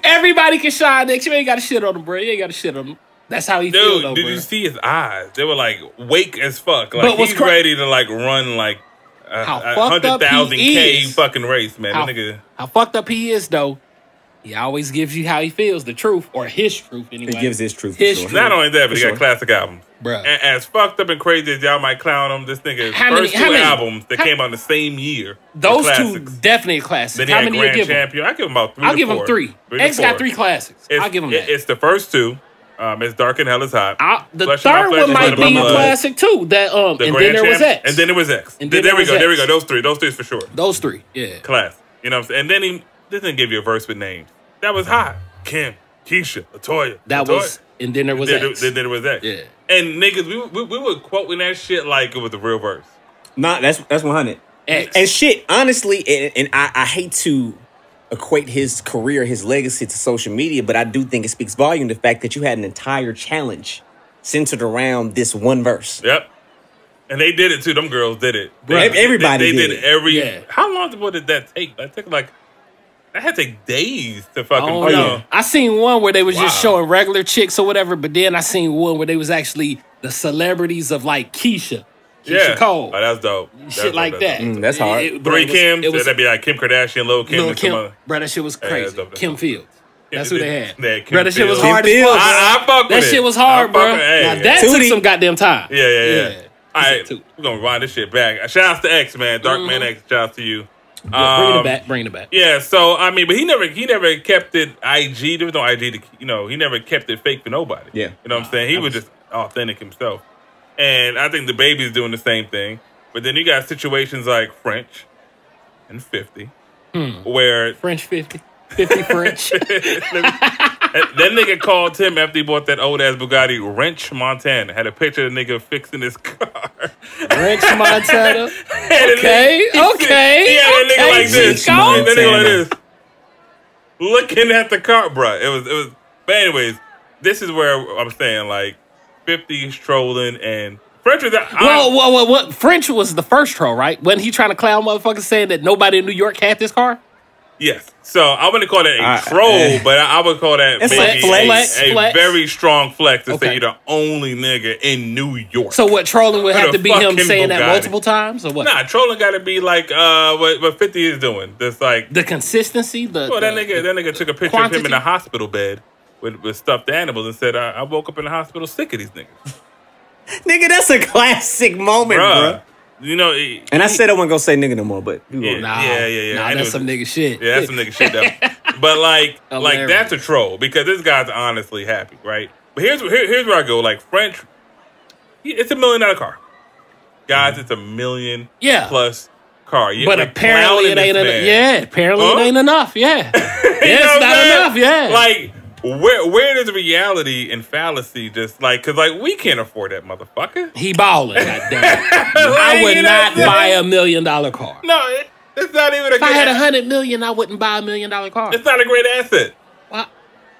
Everybody can shine next. You ain't got to shit on him, bro. You ain't got to shit on him. That's how he feels, though, did bro. you see his eyes? They were like wake as fuck. Like he's ready to like run like a 100,000 K fucking race, man. How fucked up he is, though. He always gives you how he feels, the truth, or his truth anyway. He gives his truth. Not only that, but he got classic albums. Bruh. And as fucked up and crazy as y'all might clown him, this nigga's first two albums that came out the same year. Those two definitely classics. Then he had Grand Champion. I give him about 3 I'll to give 4. him 3. X got 3 classics. I'll give him that. It's the first two. It's Dark and Hell is Hot. The third one might be a classic too. That and then there was X. And then there was X. And there we go. There we go. Those three is for sure. Those 3, yeah. Classic. You know what I'm saying? And then he didn't give you a verse with names. That was hot. Kim, Keisha, Latoya. And then there was X. Then there was X. Yeah. And niggas, we were quoting that shit like it was a real verse. Nah, that's 100. X. And shit, honestly, and I hate to equate his career, his legacy to social media, but I do think it speaks volume the fact that you had an entire challenge centered around this one verse. Yep. And they did it too. Them girls did it. Everybody did it. Yeah. How long did that take? That took like... That had to take days to fucking... Oh, yeah. I seen one where they was just showing regular chicks or whatever, but then I seen one where they was actually the celebrities of like Keisha Cole. Oh, that's dope. Shit like that. That's hard. 3 Kims. That'd be like Kim Kardashian, Lil Kim. Bro, that shit was crazy. Kim Fields. That's who they had. Bro, that shit was hard as fuck. I fuck with it. That shit was hard, bro. Now that took some goddamn time. Yeah. All right, we're going to rewind this shit back. Shout out to X, man. Dark Man X, shout out to you. Bring it back. Yeah, so I mean, but he never kept it IG. There was no IG he never kept it fake for nobody. Yeah. You know what I'm saying? He was just authentic himself. And I think DaBaby's doing the same thing. But then you got situations like French and 50 where French 50 French. That nigga called him after he bought that old ass Bugatti Wrench Montana. Had a picture of the nigga fixing his car. Wrench Montana. Okay. He had a nigga like this. That nigga like this. Looking at the car, bro. It was. But anyways, this is where I'm saying like 50's trolling and French was. Well, French was the first troll, right? Wasn't he trying to clown motherfuckers saying that nobody in New York had this car? Yes. So I wouldn't call that a troll, but I would call that maybe a very strong flex to say you're the only nigga in New York. So what, trolling would have to be him saying that multiple times, or what? Nah, trolling got to be like what 50 is doing. That's like the consistency. That nigga took a picture of him in a hospital bed with stuffed animals and said, "I woke up in the hospital sick of these niggas." Nigga, that's a classic moment, bro. You know, I said I wasn't gonna say nigga no more, but yeah. Nah, that's some nigga shit. Yeah, that's some nigga shit. But like that's a troll because this guy's honestly happy, right? But here's where I go. Like French, it's $1 million car, guys. It's $1 million plus car. But apparently it ain't enough. Yeah, apparently it ain't enough. Yeah, it's not enough. Yeah, like. Where does reality and fallacy just like, cause like we can't afford that motherfucker. He balling, goddamn. I would not buy $1 million car. No, it's not even. If I had $100 million, I wouldn't buy $1 million car. It's not a great asset. What?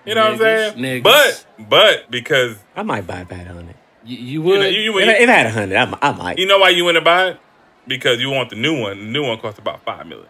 You know what I'm saying? But because I might buy that on it. You would. If I had 100, I might. You know why you wouldn't buy it? Because you want the new one. The new one costs about $5 million.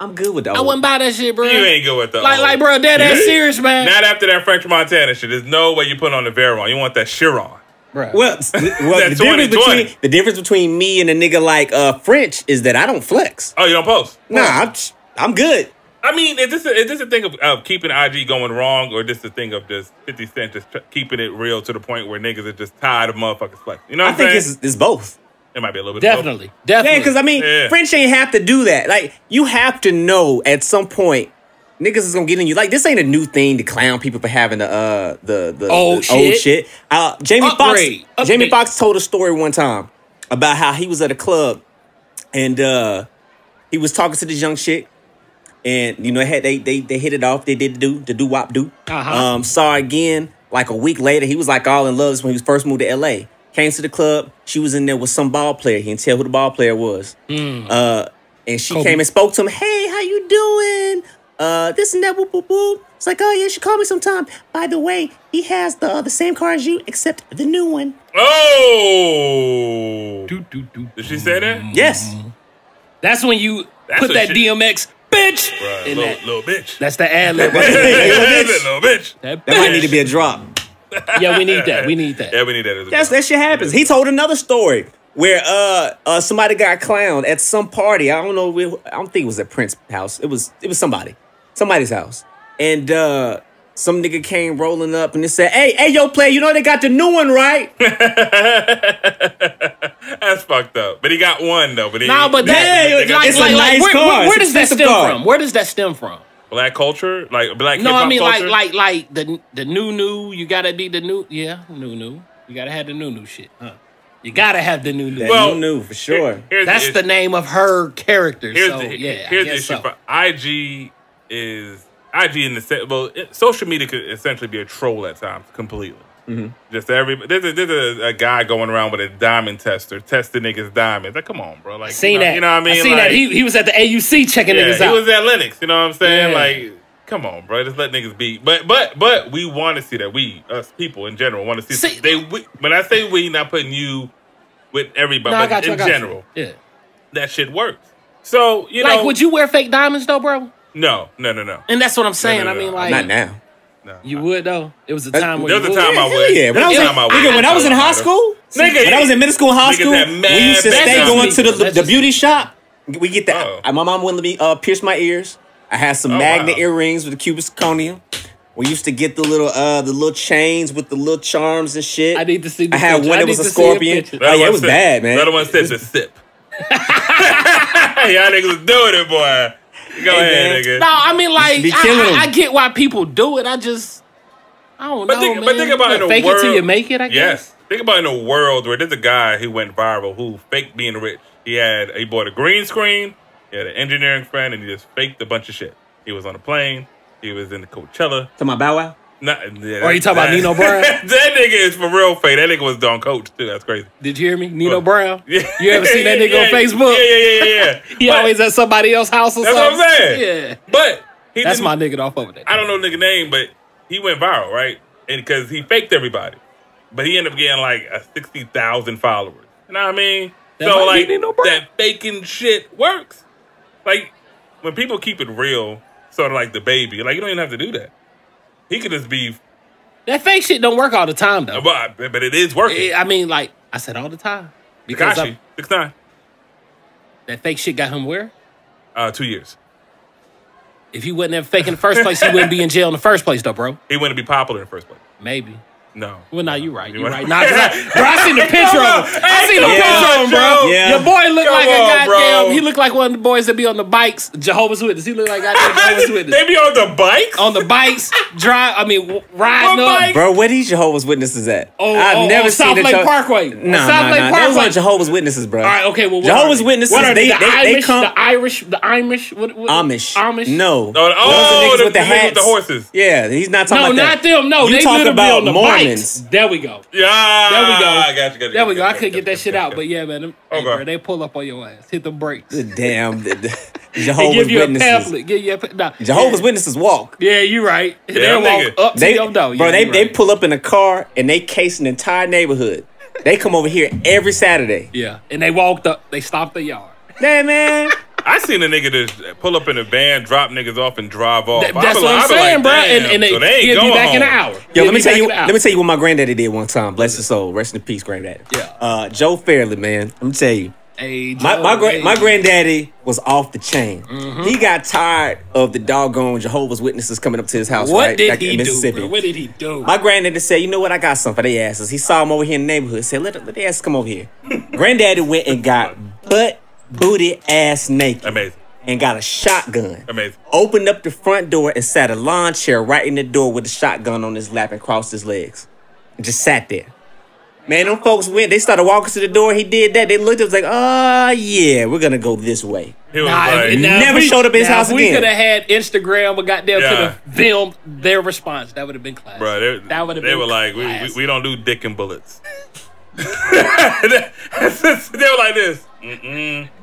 I'm good with that. I wouldn't buy that shit, bro. You ain't good with that. Like, bro, that's serious, man. Not after that French Montana shit. There's no way you put on the Veyron. You want that Chiron. Bruh. Well, the difference between me and a nigga like French is that I don't flex. Oh, you don't post? Nah, I'm good. I mean, is this a thing of keeping IG going wrong, or just a thing of just 50 Cent just keeping it real to the point where niggas are just tired of motherfuckers flexing? You know what I'm saying? I think it's both. It might be a little bit Definitely. both. Definitely. Yeah, because I mean, French ain't have to do that. Like, you have to know at some point, niggas is gonna get in you. Like, this ain't a new thing to clown people for having the old shit. Jamie Foxx told a story one time about how he was at a club and he was talking to this young chick, and you know they hit it off. They did the do wop do. Saw her again like a week later. He was like all in love when he was first moved to LA. Came to the club. She was in there with some ball player. He didn't tell who the ball player was. And she came and spoke to him. Hey, how you doing? This and that, whoop, whoop, whoop. It's like, oh, yeah, she called me sometime. By the way, he has the same car as you, except the new one. Oh! Did she say that? Yes. That's when you put that DMX, bitch! Bruh, little bitch. That's the ad-lib. Little bitch. That might need to be a drop. Yeah, we need that. We need that. Yeah, we need that. That shit happens. He told another story where somebody got clowned at some party. I don't know. I don't think it was at Prince's house. It was somebody's house. And some nigga came rolling up and they said, hey, yo, player, you know they got the new one, right? That's fucked up. But he got one though. But it's a nice car. Where does that stem from? Where does that stem from? Black culture, like black. No, I mean culture? like the new. You gotta be the new. Yeah, new. You gotta have the new shit. Huh? You gotta have the new. Well, new for sure. That's the name of her character. Here's the issue. For IG is IG in the social media could essentially be a troll at times completely. Just there's a guy going around with a diamond tester testing niggas' diamonds. Like, come on, bro. Like, seen that. You know what I mean? I seen that. He was at the AUC checking niggas out. He was at Linux. You know what I'm saying? Like, come on, bro. Just let niggas be. But we want to see that. We, us people in general, want to see. When I say we, not putting you with everybody, but in general, that shit works. So you know, would you wear fake diamonds though, bro? No. And that's what I'm saying. I mean, like, not now. No, you would though. It was a time where there was a time I would. Yeah, when I was in high school, when I was in middle school, high school, we used to stay going to the beauty shop. We get that. My mom wouldn't let me pierce my ears. I had some magnet earrings with the cubic zirconium. We used to get the little chains with the little charms and shit. I need to see. I had one that was a scorpion. Oh yeah, it was bad, man. The other one said the sip. Y'all niggas was doing it, boy. Go ahead, nigga. No, I mean, like, I get why people do it. I don't know, man. But think about in a fake world, it till you make it, I guess. Yes. Think about in a world where there's a guy who went viral who faked being rich. He bought a green screen, he had an engineering friend, and he just faked a bunch of shit. He was on a plane. He was in the Coachella. To my Bow Wow? Or you talking about Nino Brown? That nigga is for real fake. That nigga was Don Coach, too. That's crazy. Did you hear me? Nino Brown? Yeah. You ever seen that nigga on Facebook? Yeah. He always at somebody else's house or something. That's what I'm saying. Yeah. But that's my nigga off over there. I don't know the nigga name, but he went viral, right? And because he faked everybody. But he ended up getting like 60,000 followers. You know what I mean? So like that faking shit works. Like when people keep it real, sort of like BaBaby, like you don't even have to do that. He could just be. That fake shit don't work all the time though. But it is working. I mean, like I said, all the time. Because 6ix9ine. That fake shit got him where? 2 years. If he wasn't ever fake in the first place, he wouldn't be in jail in the first place, though, bro. He wouldn't be popular in the first place. Maybe. No. Well, no, you're right. You're right. Nah, bro, I seen the picture of him. I seen the picture of him, bro. Yeah. Your boy looked like a goddamn. He looked like one of the boys that be on the bikes. Jehovah's Witness. He looked like goddamn Jehovah's Witness. They be on the bikes? On the bikes, riding up. Bro, where these Jehovah's Witnesses at? I've never seen South Lake Parkway. Nah, South Lake Parkway. Those aren't Jehovah's Witnesses, bro. All right, okay. Well, Jehovah's Witnesses. They come. The Irish. Amish. No. Those are niggas with the hats. With the horses. Yeah, he's not talking about that. No, not them. No, you they talk about Mormons. There we go. Yeah. There we go. I got you. There we go. I couldn't get that shit out, but yeah, man. Bro, they pull up on your ass. Hit the brakes. Damn. Jehovah's Witnesses. Give you a pamphlet. Jehovah's Witnesses walk. Yeah, you're right. Yeah, they walk up to your door. Bro, they pull up in a car and they case an entire neighborhood. They come over here every Saturday. Yeah, and they walked up. They stopped the yard. Hey, man. I seen a nigga just pull up in a van, drop niggas off, and drive off. That's what I'm saying, bro. And so they ain't he'll be back home. in an hour. Yo, let me tell you what my granddaddy did one time. Bless his soul. Rest in peace, granddaddy. Yeah. Joe Fairley, man. Let me tell you. Hey, My granddaddy was off the chain. Mm-hmm. He got tired of the doggone Jehovah's Witnesses coming up to his house. What right? did back he in Mississippi. do, bro? What did he do? My granddaddy said, you know what, I got something for their asses. He saw him over here in the neighborhood. Said, let the asses come over here. Granddaddy went and got booty ass naked. Amazing. And got a shotgun. Amazing. Opened up the front door and sat a lawn chair right in the door with a shotgun on his lap and crossed his legs. And just sat there. Man, them folks went, they started walking to the door. He did that. They looked, it was like, oh, yeah, we're going to go this way. He was like, never showed up at his house again. again. We could have had Instagram or goddamn could have filmed their response. That would have been classic. Bro, that would have been They were like, we don't do dick and bullets. They were like this.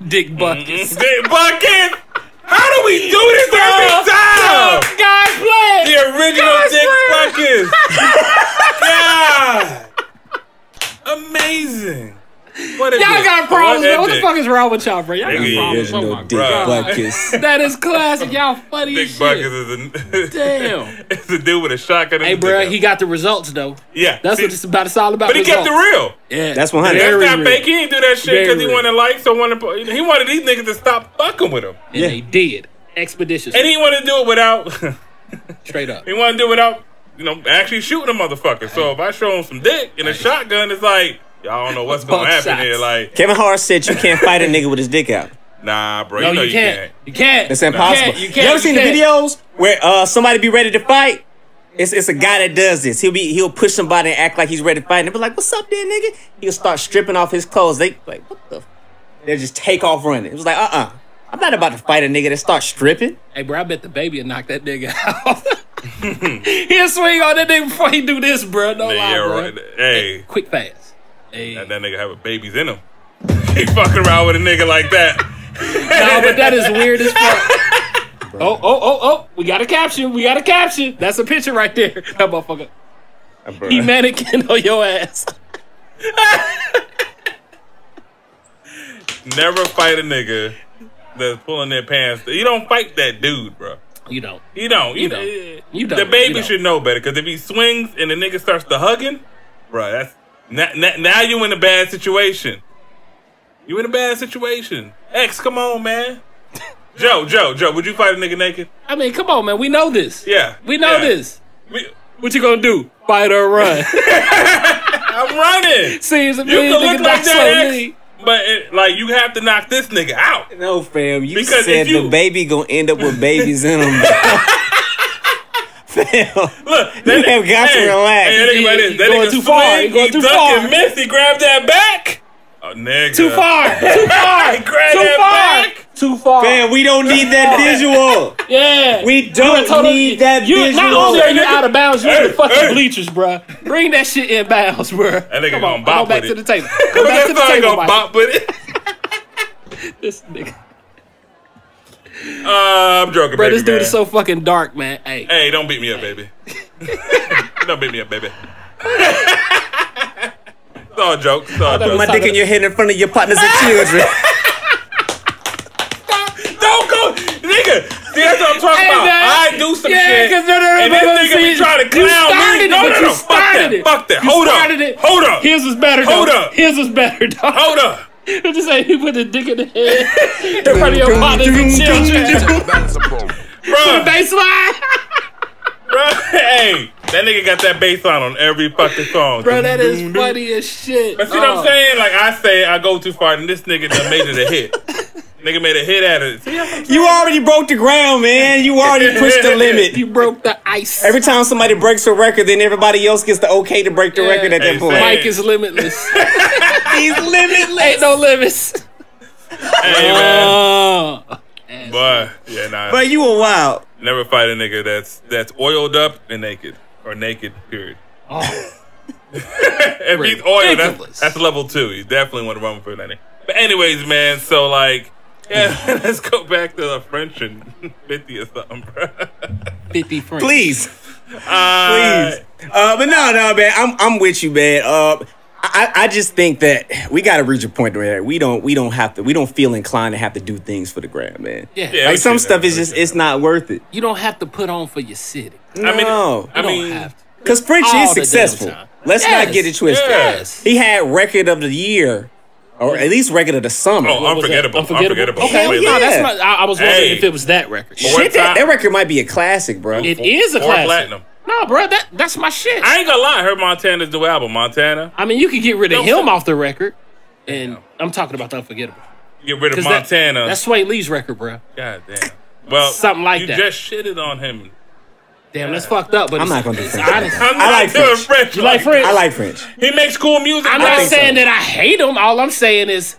Dick buckets. Dick buckets? How do we do this every time? God's plan. The original Dick buckets. God. Amazing. What is y'all this? got problems, man. What the fuck is wrong with y'all, bro? Y'all got problems. Oh my Dick God. buckets. That is classic. Y'all funny Dick as shit. buckets is Damn. It's a dude with a shotgun. Hey, bro, he got the results, though. Yeah. That's what it's about. It's all about But he kept it real. Yeah. That's 100. That's not fake. He didn't do that shit because he Very wanted likes or he wanted these niggas to stop fucking with him. And they did. Expeditiously. And he wanted to do it without... Straight up. He wanted to do it without, actually shooting a motherfucker. So if I show him some dick and a shotgun, it's like, y'all don't know what's going to happen here. Like, Kevin Hart said you can't fight a nigga with his dick out. nah, bro. No, You know you can't. You can't. It's impossible. You can't. ever seen the videos where somebody be ready to fight? It's a guy that does this. He'll push somebody and act like he's ready to fight, and they'll be like, "What's up, there, nigga?" He'll start stripping off his clothes. They like, "What the?" They'll just take off running. It was like, I'm not about to fight a nigga that starts stripping. Hey, bro, I bet the baby will knock that nigga out. He'll swing on that nigga before he do this, bro. No lie, bro. Right. Hey, quick, fast. Hey. That nigga have a babies in him. He fucking around with a nigga like that. No, but that is weird as fuck. Oh. We got a caption. That's a picture right there. That motherfucker. He mannequin on your ass. Never fight a nigga that's pulling their pants. You don't fight that dude, bro. You don't. You don't. The baby should know better, because if he swings and the nigga starts to hugging, bro, that's now you in a bad situation. You in a bad situation. X, come on, man. Joe, would you fight a nigga naked? I mean, come on, man. We know this. Yeah. We know this. What you gonna do? Fight or run? I'm running. Seems a you can million look like that, X, me. but you have to knock this nigga out. No, fam. You Because said if you- the baby gonna end up with babies in him. Fam, Look, you have got to relax. Hey, think about this. That going nigga too far. swing, He going too duck far. and miss. He grabbed that back. Oh, nigga. Too far. Too far. He grabbed Too that far. back. Too far. Fam, we don't need that visual. Yeah. We don't need that visual. Not only are you out of bounds, you're in the fucking bleachers, bruh. Bring that shit in bounds, bruh. That nigga Come gonna on, bop go back with to it. the table. Go back to the That table, gonna Mike. bop with it. This nigga. I'm joking, Bro, baby, this dude man. is so fucking dark, man. Hey, don't beat me up, baby. Don't beat me up, baby. It's all jokes. It's all Put my jokes. dick in your head in front of your partners and children. Don't go, nigga. See, that's what I'm talking about. man. I do some shit, no, and this nigga be trying to clown me. No. Fuck that. Hold up. His was better, Hold though. up. His was better, dog. Hold up. You just say he put a dick in the head in front of your partners and children. Bro, Baseline. hey, that nigga got that bass line on every fucking song. Bro, that is funny as shit. But see what I'm saying? Like I say, I go too far, and this nigga done made it a hit. Nigga made a hit at it. See, You already broke the ground, man. You already pushed the limit. You broke the ice. Every time somebody breaks a record, then everybody else gets the okay to break the record at that point. Mike is limitless. He's limitless. Ain't no limits. Hey, man. Boy, yeah, nah. But you were wild. Never fight a nigga that's oiled up and naked. Or naked, period. Oh. If he's oiled, that's level 2. You definitely want to run for that nigga. But anyways, man, so like, yeah, let's go back to the French and 50 or something, bro. 50 French. Please. Please. But no, man. I'm with you, man. I just think that we got to reach a point where we don't feel inclined to have to do things for the gram, man. Yeah. Like some stuff is just it's not worth it. You don't have to put on for your city. No. I mean, because French is successful. Let's not get it twisted. Yes. He had record of the year, or at least record of the summer. Oh, unforgettable. Okay, no, that's not. I was wondering if it was that record. Shit, that record might be a classic, bro. It is a classic. Platinum. No, bro, that's my shit. I ain't gonna lie. I heard Montana's new album, Montana. I mean, you can get rid of him off the record, and I'm talking about the Unforgettable. Get rid of Montana. That's Sway Lee's record, bro. God damn. Well, something like that. You just shitted on him. Damn, that's fucked up. But I'm not gonna do French. I like French. You like French? I like French. He makes cool music. I'm not saying that I hate him. All I'm saying is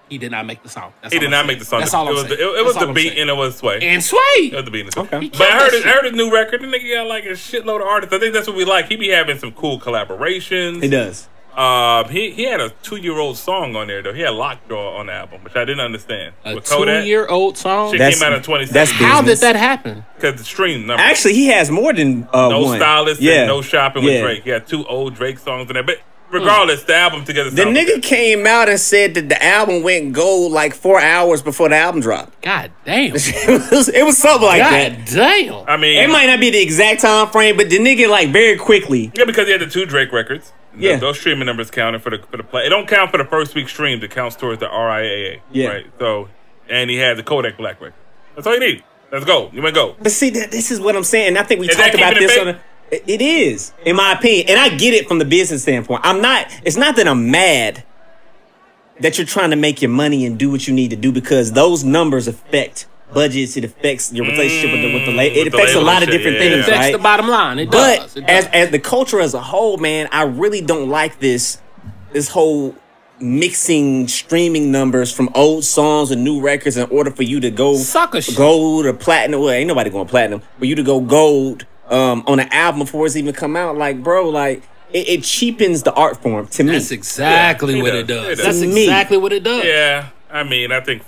he did not make the song. He did not make the song. That's all I'm saying. It was the beat and it was Sway. And Sway. It was the beat and Sway. Okay. But I heard his new record. The nigga got like a shitload of artists. I think that's what we like. He be having some cool collaborations. He does. He had a 2-year-old song on there though. He had Lockjaw on the album, which I didn't understand. A 2-year-old song? Shit came out in 2017. How did that happen? Because the stream number. Actually, he has more than No one. Stylist and No Shopping with Drake. He had 2 old Drake songs in there. But regardless, the album together. The nigga came out and said that the album went gold like 4 hours before the album dropped. God damn. it was something like that. God damn. I mean, it might not be the exact time frame, but the nigga like very quickly. Yeah, because he had the 2 Drake records. Yeah, those streaming numbers counted for the play. It don't count for the first week streams. It counts towards the RIAA. Yeah. Right. So, and he had the Kodak Black record. That's all you need. Let's go. You want to go? But see, this is what I'm saying. I think we talked about this on. It is, in my opinion, and I get it from the business standpoint. It's not that I'm mad that you're trying to make your money and do what you need to do, because those numbers affect budgets. It affects your relationship with the label. It affects a lot of different things. It affects the bottom line. It does. But as the culture as a whole, man, I really don't like this whole mixing streaming numbers from old songs and new records in order for you to go gold or platinum. Well, ain't nobody going platinum. For you to go gold on an album before it's even come out, like, bro, like it cheapens the art form to me. That's exactly what it does. That's exactly what it does. Yeah, I mean, I think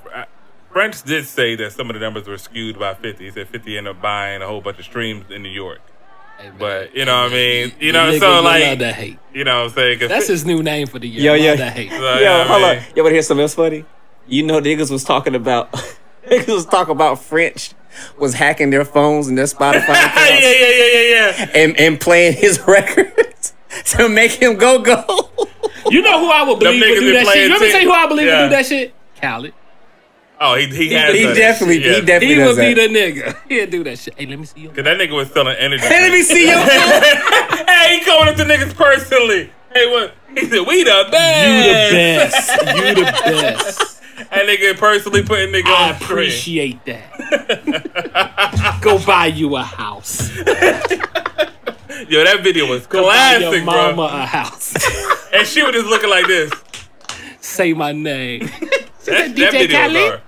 French did say that some of the numbers were skewed by 50. He said 50 ended up buying a whole bunch of streams in New York. Hey, but you know what I mean? You know, so like, that hate. You know what I'm saying? That's his new name for the year. Love that hate. So, yo, hold on. You want to hear something else funny? You know, niggas was talking about French was hacking their phones and their Spotify accounts. yeah. And playing his records to make him go. You know who I would believe would do that shit? Let me tell you who I believe would do that shit? Khaled. Oh, he definitely does would be the nigga. He'd do that shit. Hey, let me see you. Cause that nigga was selling energy. Hey, let me see your Hey, he going up to niggas personally. Hey, what? He said, "We the best. You the best. That nigga personally putting nigga on. I appreciate that. Go buy you a house. Yo, that video was classic, buy your mama a house. And she was just looking like this. Say my name. that video was hard.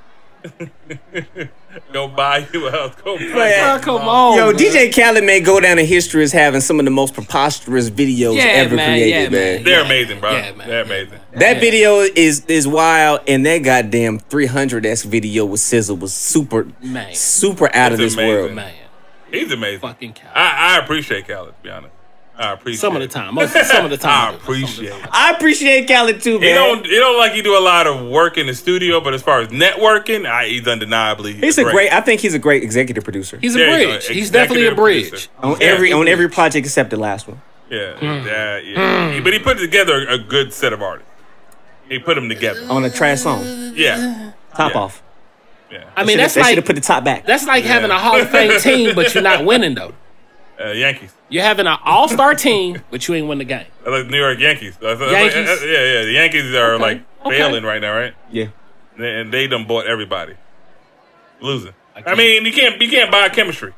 Go buy you a house. Come on. Yo, man. DJ Khaled may go down in history as having some of the most preposterous videos ever created, man. They're amazing, bro. Yeah, They're amazing. That video is wild, and that goddamn 300S video with SZA was super out of this world. Man. He's amazing. Fucking Khaled. I appreciate Khaled, to be honest. I appreciate some of the time. Some of the time. I appreciate Khaled too, man. He don't like he do a lot of work in the studio, but as far as networking, he's undeniably I think he's a great executive producer. He's a bridge. He's definitely a bridge. On every project except the last one. Yeah. But he put together a good set of artists. He put them together. On a trash song. Yeah. Top off. Yeah. I mean, that's like should have put the top back. That's like having a Hall of Fame team, but you're not winning though. Yankees. You're having an all-star team, but you ain't win the game. Like New York Yankees. Yankees? The Yankees are failing right now, right? Yeah. And they done bought everybody. Losing. I mean, you can't buy chemistry.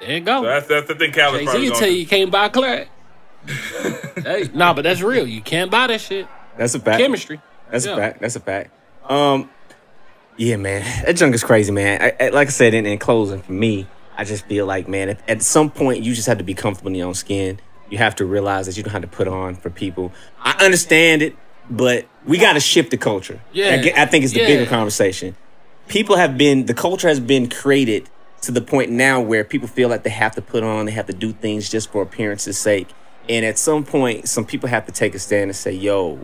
There you go. So that's the thing Khaled's probably tell you can't buy Claret. But that's real. You can't buy that shit. That's a fact. Chemistry. That's a fact. Yeah, man. That junk is crazy, man. Like I said, in closing, for me, I just feel like, man, at some point, you just have to be comfortable in your own skin. You have to realize that you don't have to put on for people. I understand it, but we got to shift the culture. Yeah. I think it's the bigger conversation. The culture has been created to the point now where people feel like they have to put on, they have to do things just for appearance's sake. And at some point, some people have to take a stand and say, yo,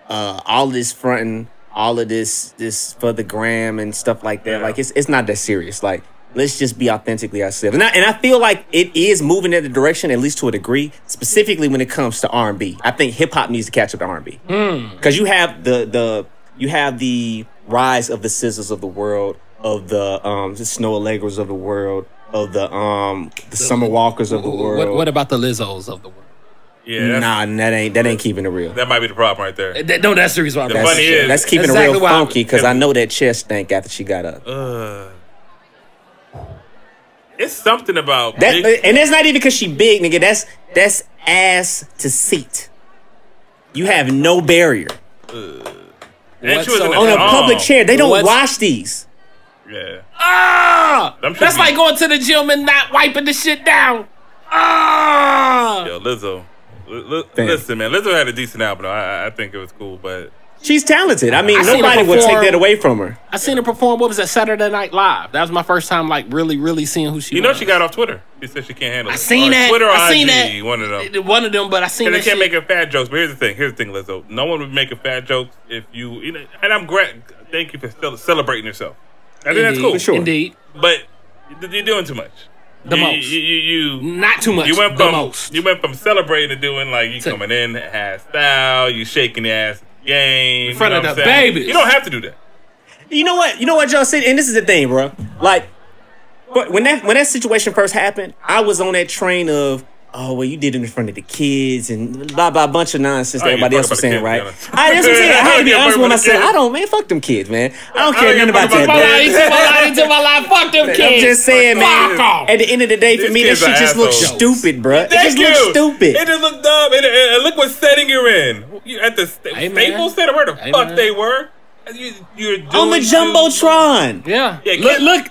all of this fronting, all of this for the gram and stuff like that, like it's not that serious. Like, let's just be authentically ourselves. And I feel like it is moving in the direction, at least to a degree, specifically when it comes to R&B. I think hip hop needs to catch up to R&B. Because you have the rise of the SZAs of the world, of the Snow Allegros of the world, of the Summer Walkers of the world. What about the Lizzos of the world? Yeah, that ain't keeping it real. That might be the problem right there. No, that's the reason why. That's keeping it real funky, because I know that chest stank after she got up. It's something about that, and it's not even because she big, nigga. That's ass to seat. You have no barrier. And she was on a public chair. They don't wash these. Yeah. That's like going to the gym and not wiping the shit down. Yo, Lizzo. Listen, man. Lizzo had a decent album, though. I think it was cool, but she's talented. I mean, nobody would take that away from her. I seen her perform. What was that? Saturday Night Live. That was my first time, like, really seeing who she was. You know, she got off Twitter. She said she can't handle it. I seen that. Twitter or I seen IG, that. one of them. One of them, but I seen that. They can't make fat jokes. But here's the thing, Lizzo. No one would make a fat joke if you know. And I'm great. Thank you for still celebrating yourself. I think that's cool. For sure. Indeed. But you're doing too much. The most. You not too much. You went the from most. You went from celebrating to doing like you coming in half style, you shaking the ass game in front of the babies. You don't have to do that. You know what, y'all said, and this is the thing, bro. Like, but when that situation first happened, I was on that train of, oh well, you did it in front of the kids and blah blah, bunch of nonsense that everybody else was saying, right? That's what I'm saying. I had to be honest with myself. Fuck them kids, man. I don't care nothing about that. Fuck them kids. I'm just saying, man. At the end of the day, for me, that shit just looks stupid, bro. It just looks stupid. It just looked dumb. And look what setting you're in. You at the Staples Center, where the fuck they were. You're doing on the jumbotron. Yeah.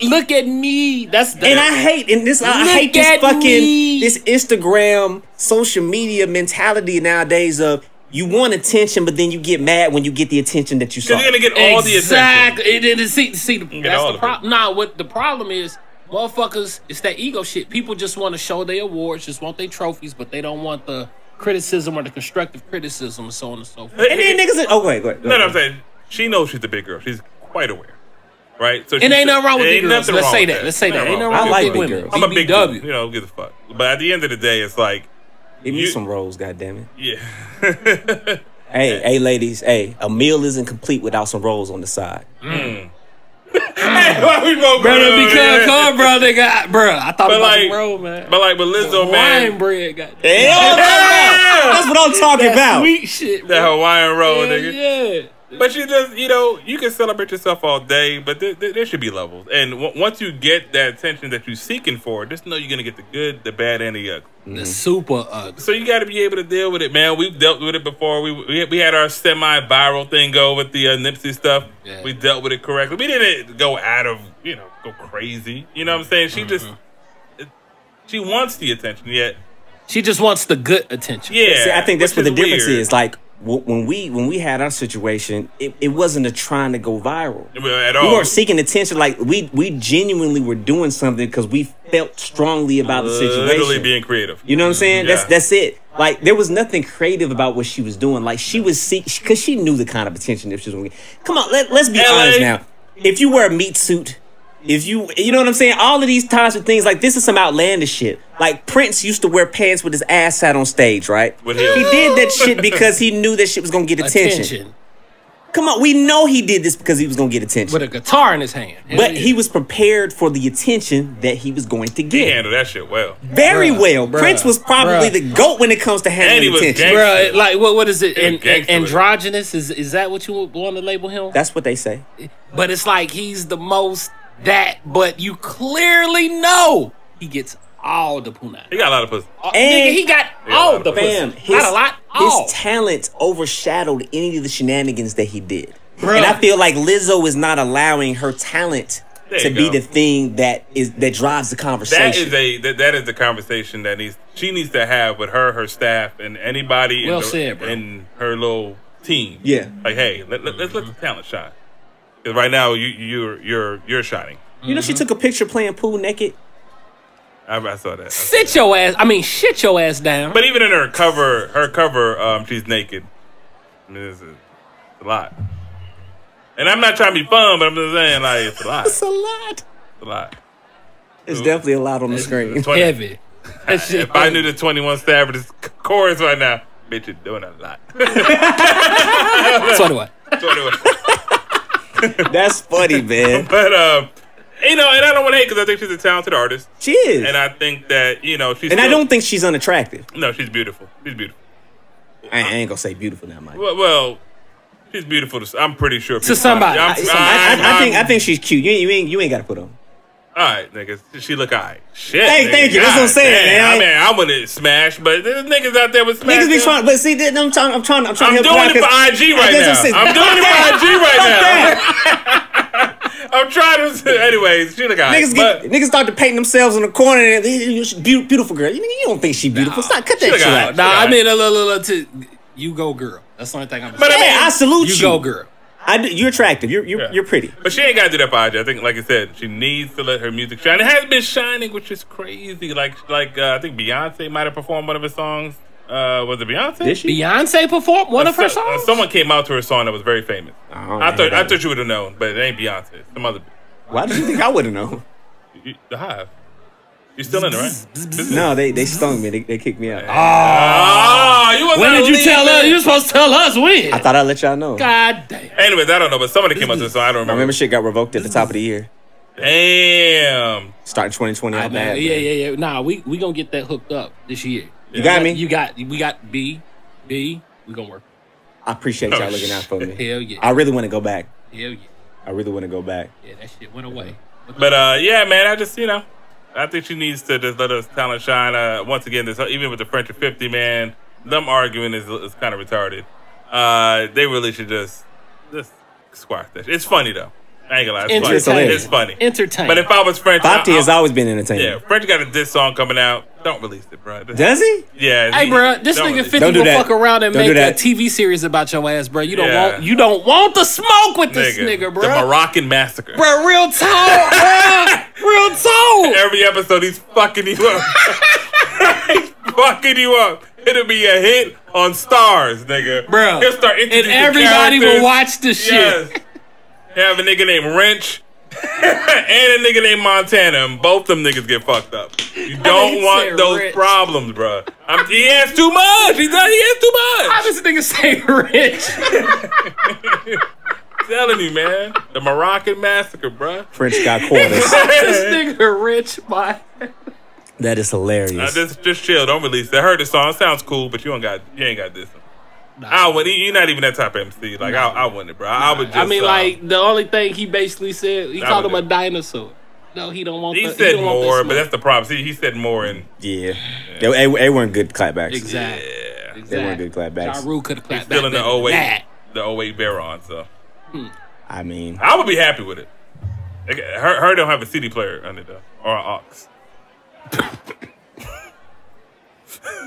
Look at me. And I hate this fucking this Instagram social media mentality nowadays of you want attention, but then you get mad when you get the attention that you saw. You're gonna get all the attention. See, that's the problem. Nah, what the problem is, motherfuckers, it's that ego shit. People just want to show their awards, just want their trophies, but they don't want the criticism or the constructive criticism and so on and so forth. And then niggas, go ahead. No, I'm saying. She knows she's the big girl. She's quite aware, right? So and ain't nothing wrong with big girls. Let's say that. Ain't nothing wrong with big girls. I'm a big dude. You know, give a fuck. But at the end of the day, it's like give me some rolls, goddammit. Yeah. hey, ladies. Hey, a meal isn't complete without some rolls on the side. Hey, why we both brother, because cornbread, nigga, bro. I thought it was a roll, man. But Lizzo, man, Hawaiian bread, goddamn. That's what I'm talking about. Sweet shit, bro. That Hawaiian roll, nigga. Yeah. But you just, you can celebrate yourself all day, but there should be levels. And once you get that attention that you're seeking for, just know you're going to get the good, the bad, and the ugly. The super ugly. So you got to be able to deal with it, man. We've dealt with it before. We had our semi-viral thing go with the Nipsey stuff. Yeah. We dealt with it correctly. We didn't go out of, go crazy. You know what I'm saying? She just, she wants the attention, yet. She just wants the good attention. Yeah. See, I think that's what the difference is. Like, when we had our situation, it wasn't a trying to go viral at all. We weren't seeking attention. Like we genuinely were doing something because we felt strongly about the situation. Literally being creative. You know what I'm saying? Yeah. That's it. Like there was nothing creative about what she was doing. Like she was because she knew the kind of attention that she was going to get. Come on, let's be honest now. If you wear a meat suit. If you know what I'm saying? All of these types of things, like this is some outlandish shit. Like Prince used to wear pants with his ass out on stage, right? He did that shit because he knew that shit was gonna get attention. Come on, we know he did this because he was gonna get attention. With a guitar in his hand. But he was prepared for the attention that he was going to get. He handled that shit well. Very well. Prince was probably the GOAT when it comes to handling attention. Bruh, like what is it? Androgynous? Is that what you want to label him? That's what they say. But it's like he's the most but you clearly know he gets all the punani. He got a lot of pussy. Nigga, he got all the pussy. Not a lot. His talent overshadowed any of the shenanigans that he did. Bruh. And I feel like Lizzo is not allowing her talent to be the thing that drives the conversation. That is the conversation that she needs to have with her staff, and anybody in her little team. Yeah. Like, hey, let's let the talent shine. Because right now you're shining. You know she took a picture playing pool naked. I saw that. Shit your ass down. But even in her cover, she's naked. I mean, it's a lot. And I'm not trying to be fun, but I'm just saying, like, it's a lot. It's a lot. It's a lot. It's definitely a lot on the screen. Heavy. If I knew the 21 Savage's chorus right now, bitch, you're doing a lot. 21. That's funny, man. But, you know, and I don't want to hate because I think she's a talented artist. She is. And I think that, you know, she's And I don't think she's unattractive. No, she's beautiful. She's beautiful. I ain't going to say beautiful now, Mike. Well, she's beautiful. I'm pretty sure. To somebody. I think she's cute. You ain't got to put on. All right, niggas. She look all right. Shit. Thank you. That's what I'm saying, man. I mean, I wouldn't smash, but there's niggas out there with smash. Niggas be trying, but see, I'm trying to help you out. I'm doing it for IG right now. I'm doing it for IG right now. I'm trying to. Anyways, she look all right. Niggas start to paint themselves in the corner and beautiful girl. You don't think she beautiful? Stop, cut that shit out. Nah, I mean, you go, girl. That's the only thing I'm saying. But I mean, I salute you. You go, girl. You're attractive. You're pretty. But she ain't got to do that for IG. I think, like I said, she needs to let her music shine. It has been shining, which is crazy. Like I think Beyonce might have performed one of her songs. Was it Beyonce? Did she? Beyonce performed one of her songs? Someone came out to her song that was very famous. I thought you would have known, but it ain't Beyonce. It's some other. Why did you think I would have known? The Hive. You still in it, right? No, they stung me. They kicked me out. When did you tell us? You were supposed to tell us when. I thought I'd let y'all know. God damn. Anyways, I don't know, but somebody came up to the song. I don't remember. My membership got revoked at the top of the year. Damn. Starting 2020. Yeah. Nah, we gonna get that hooked up this year. You got me? We got B. We gonna work. I appreciate y'all looking out for me. Hell yeah. I really want to go back. Hell yeah. I really want to go back. Yeah, that shit went away. But yeah, man, I just, I think she needs to just let us talent shine. Once again, even with the French of 50, man, them arguing is kind of retarded. They really should just squash that shit. It's funny, though. I ain't gonna lie. It's funny. Entertaining. But if I was French... Bapti has always been entertaining. Yeah, French got a diss song coming out. Don't release it, bro. Does he? Yeah. Hey, bro, this nigga 50 will fuck around and make a TV series about your ass, bro. You don't want the smoke with this nigga, bro. The Moroccan Massacre. Bro, real talk, bro. Real talk. Every episode, he's fucking you up. He's fucking you up. It'll be a hit on Stars, nigga. Bro. He'll start and everybody will watch the shit. Yes. Have a nigga named Wrench and a nigga named Montana, and both them niggas get fucked up. You don't want those problems, bro. He has too much. He has too much. How does this nigga say Rich? Telling you, man. The Moroccan Massacre, bro. French got quarters. This nigga Rich, boy. That is hilarious. Just chill. Don't release it. I heard the song. It sounds cool, but you ain't got this one. You're not even that type of MC. Like, I wouldn't, bro. I would just... I mean, like, the only thing he basically said, he called him a dinosaur. No, he don't want He said more, but that's the problem. See, he said more and... Yeah. They weren't good clapbacks. Exactly. Yeah. They weren't good clapbacks. Ja Rule could have clapped back. Still in the 08 that. Baron, so... I mean... I would be happy with it. Her don't have a CD player on it, though. Or an aux.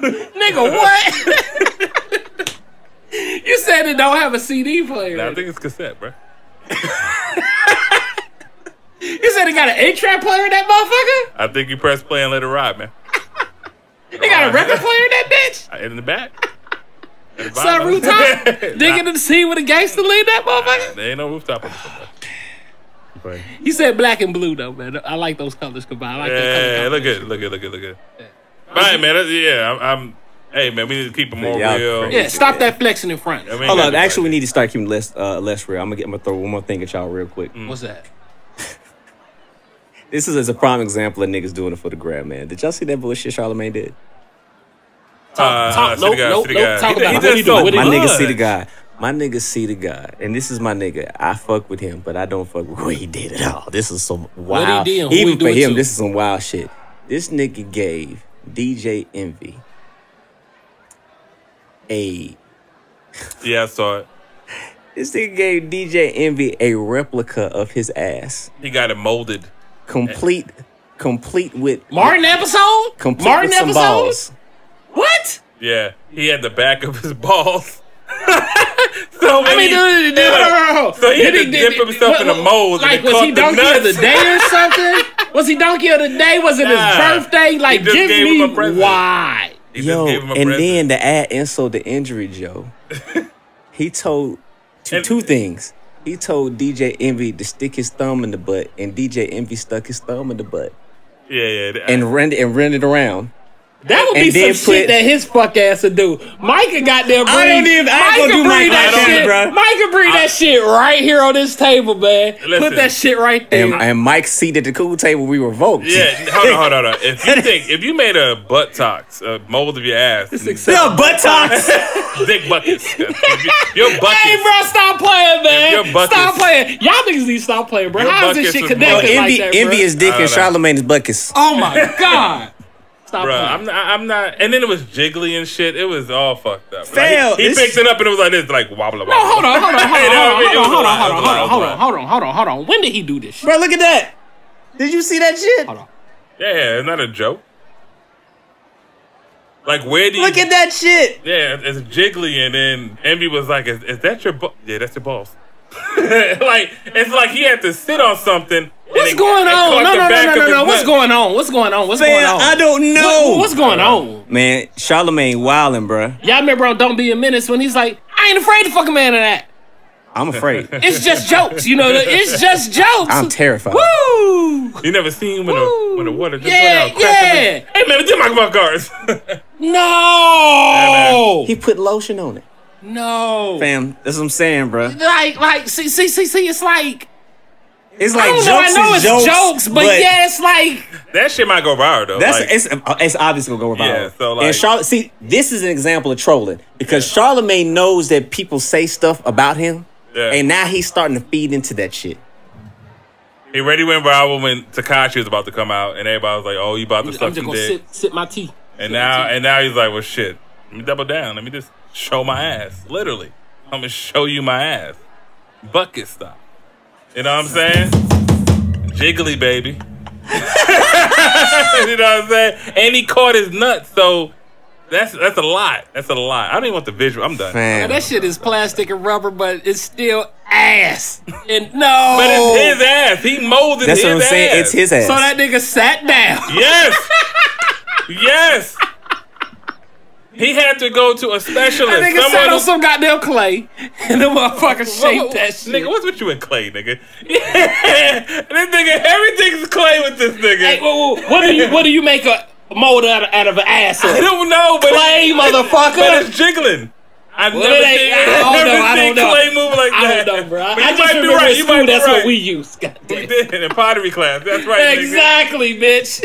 Nigga, what? You said it don't have a CD player. Nah, I think it's cassette, bro. You said it got an 8-track player in that motherfucker? I think you press play and let it ride, man. They got a record player in that bitch? In the back. Some rooftop? Digging in the scene with a gangster lead that motherfucker? There ain't no rooftop on this one. He said black and blue, though, man. I like those colors combined. I like yeah, look good. Yeah. Right, man. Hey, man, we need to keep it more real. Crazy, yeah, stop that flexing in front. Hold on. Actually, we need to start keeping less real. I'm gonna throw one more thing at y'all real quick. What's that? This is a prime example of niggas doing it for the gram, man. Did y'all see that bullshit Charlamagne did? Nope. Talk about it. My nigga CthaGod. My nigga CthaGod. And this is my nigga. I fuck with him, but I don't fuck with what he did at all. This is some wild. Even for him, this is some wild shit. This nigga gave DJ Envy Yeah, I saw it. This nigga gave DJ Envy a replica of his ass. He got it molded. Complete with... Martin episode? Complete with some balls. What? Yeah, he had the back of his balls. So he had to dip himself in the mold. Like, was he donkey of the day or something? Was he donkey of the day? Was it his birthday? Like, give me why. Yo, and then to add insult to injury, Joe, he told two things. He told DJ Envy to stick his thumb in the butt, and DJ Envy stuck his thumb in the butt. Yeah. And ran it around. That would be some shit that his fuck ass would do. Micah got there. I ain't gonna do that shit, bro. Micah bring that shit right here on this table, man. Listen, put that shit right there. And Mike's seat at the cool table, we revoked. Yeah, hold on. If you made a buttocks, a mold of your ass, buttocks, dick buckets, your buckets. Hey, bro, stop playing, man. Stop playing. Y'all niggas need to stop playing, bro. How is this shit connected like that, bro? Envy is dick and Charlamagne is buckets. Oh my god. Bro, I'm not. And then it was jiggly and shit. It was all fucked up. Fail. He picked it up and it was like this, like wobble. No, hold on. When did he do this shit? Bro, look at that. Did you see that shit? Hold on. Yeah, it's not a joke. Like, where do you... Look at that shit. Yeah, it's jiggly, and then Envy was like, is that your... Yeah, that's your balls. Like, it's like he had to sit on something. What's going on? No. What's going on? I don't know. What's going on? Man, Charlamagne wildin', bro. Y'all remember on Don't Be a Menace when he's like, I ain't afraid to fuck a man of that. I'm afraid. It's just jokes, you know. It's just jokes. I'm terrified. Woo! You never seen when the water just went out. Yeah. Hey man, did my cars? No. He put lotion on it. No. Fam, that's what I'm saying, bro. Like, see, it's like. It's like I know it's jokes, but yeah, it's like that shit might go viral though. It's obviously gonna go viral. Yeah, so like, and this is an example of trolling because Charlamagne knows that people say stuff about him, and now he's starting to feed into that shit. He already went viral when Tekashi was about to come out, and everybody was like, "Oh, you about to suck some dick?" I'm just gonna sip my tea. And now he's like, "Well, shit. Let me double down. Let me just show my ass. Literally, I'm gonna show you my ass, bucket style." You know what I'm saying? Jiggly, baby. You know what I'm saying? And he caught his nuts, so that's a lot. That's a lot. I don't even want the visual. I'm done. Man, that shit is plastic and rubber, but it's still ass. And no. But it's his ass. He molded his ass. That's what I'm saying. It's his ass. So that nigga sat down. Yes. Yes. He had to go to a specialist. That nigga sat on some goddamn clay, and the motherfucker shaped that shit. Nigga, what's with you and clay, nigga? Yeah, this nigga, everything's clay with this nigga. Hey, what do you make a mold out of an ass? I don't know, but clay, motherfucker. But it's jiggling. I've never seen clay move like that. I don't know, bro. I just remember right. You might be that's right. what we use. We did in pottery class. That's right. Exactly, nigga. Bitch.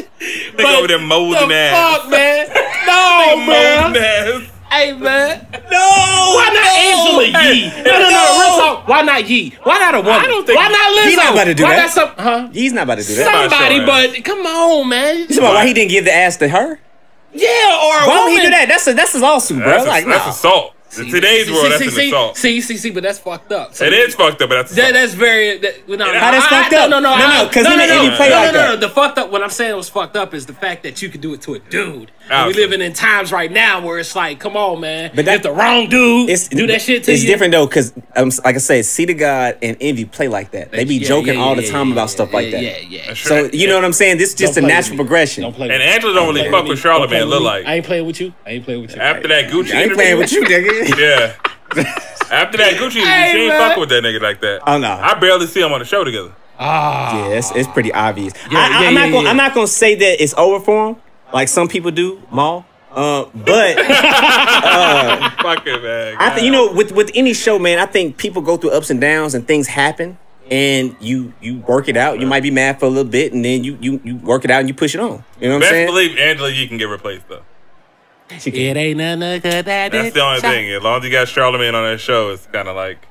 Nigga over there molding ass. Fuck, man. No, man. Ass. Hey, man. No. Why not Angela Yee? No. Real talk. Why not Yee? Why not a woman? I don't think why not Lizzo? He's not about to do that. Huh? He's not about to do that. Somebody, but come on, man. You talking about why he didn't give the ass to her? Yeah, or a why woman. would he do that? That's his lawsuit, bro. That's assault. In today's world, that's an assault. See, but that's fucked up. It is fucked up, but that's assault. That's very. How that's fucked up? No, because he didn't play like that. No. The fucked up. What I'm saying was fucked up is the fact that you could do it to a dude. We living in times right now where it's like, come on, man. But if the wrong dude do that shit to you, it's different though, because like I said, CthaGod and Envy play like that. They be joking all the time about stuff like that. Yeah. So you know what I'm saying? This is just a natural progression. And Angela don't really fuck with Charlamagne. Look like I ain't playing with you. After that Gucci, I ain't playing with you, nigga. Yeah. After that Gucci, she ain't fucking with that nigga like that. Oh no, I barely see them on the show together. Yeah, it's pretty obvious. I'm not gonna say that it's over for him, like some people do, Maul. But fuck it, man. I think with any show, man, I think people go through ups and downs and things happen, and you work it out. You might be mad for a little bit, and then you work it out and you push it on. You know what I'm saying? Best believe Angela Yee can get replaced though. It ain't nothing good that that's the only thing. As long as you got Charlamagne on that show, it's kind of like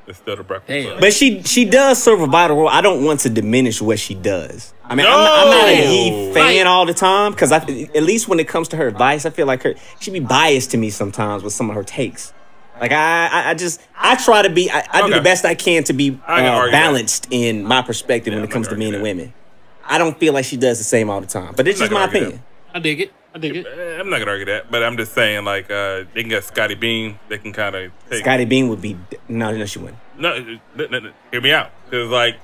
it's still the Breakfast Club. But she does serve a vital role. I don't want to diminish what she does. I mean, I'm not a Yee fan all the time because at least when it comes to her advice, I feel like she be biased to me sometimes with some of her takes. Like I try to be I do the best I can to be balanced in my perspective when it comes to men and women. I don't feel like she does the same all the time, but it's just my opinion. I dig it. I dig it. I'm not gonna argue that, but I'm just saying, like, they can get Scotty Beam. They can kind of take. Scotty Beam would be no, she wouldn't. No, hear me out. Because like,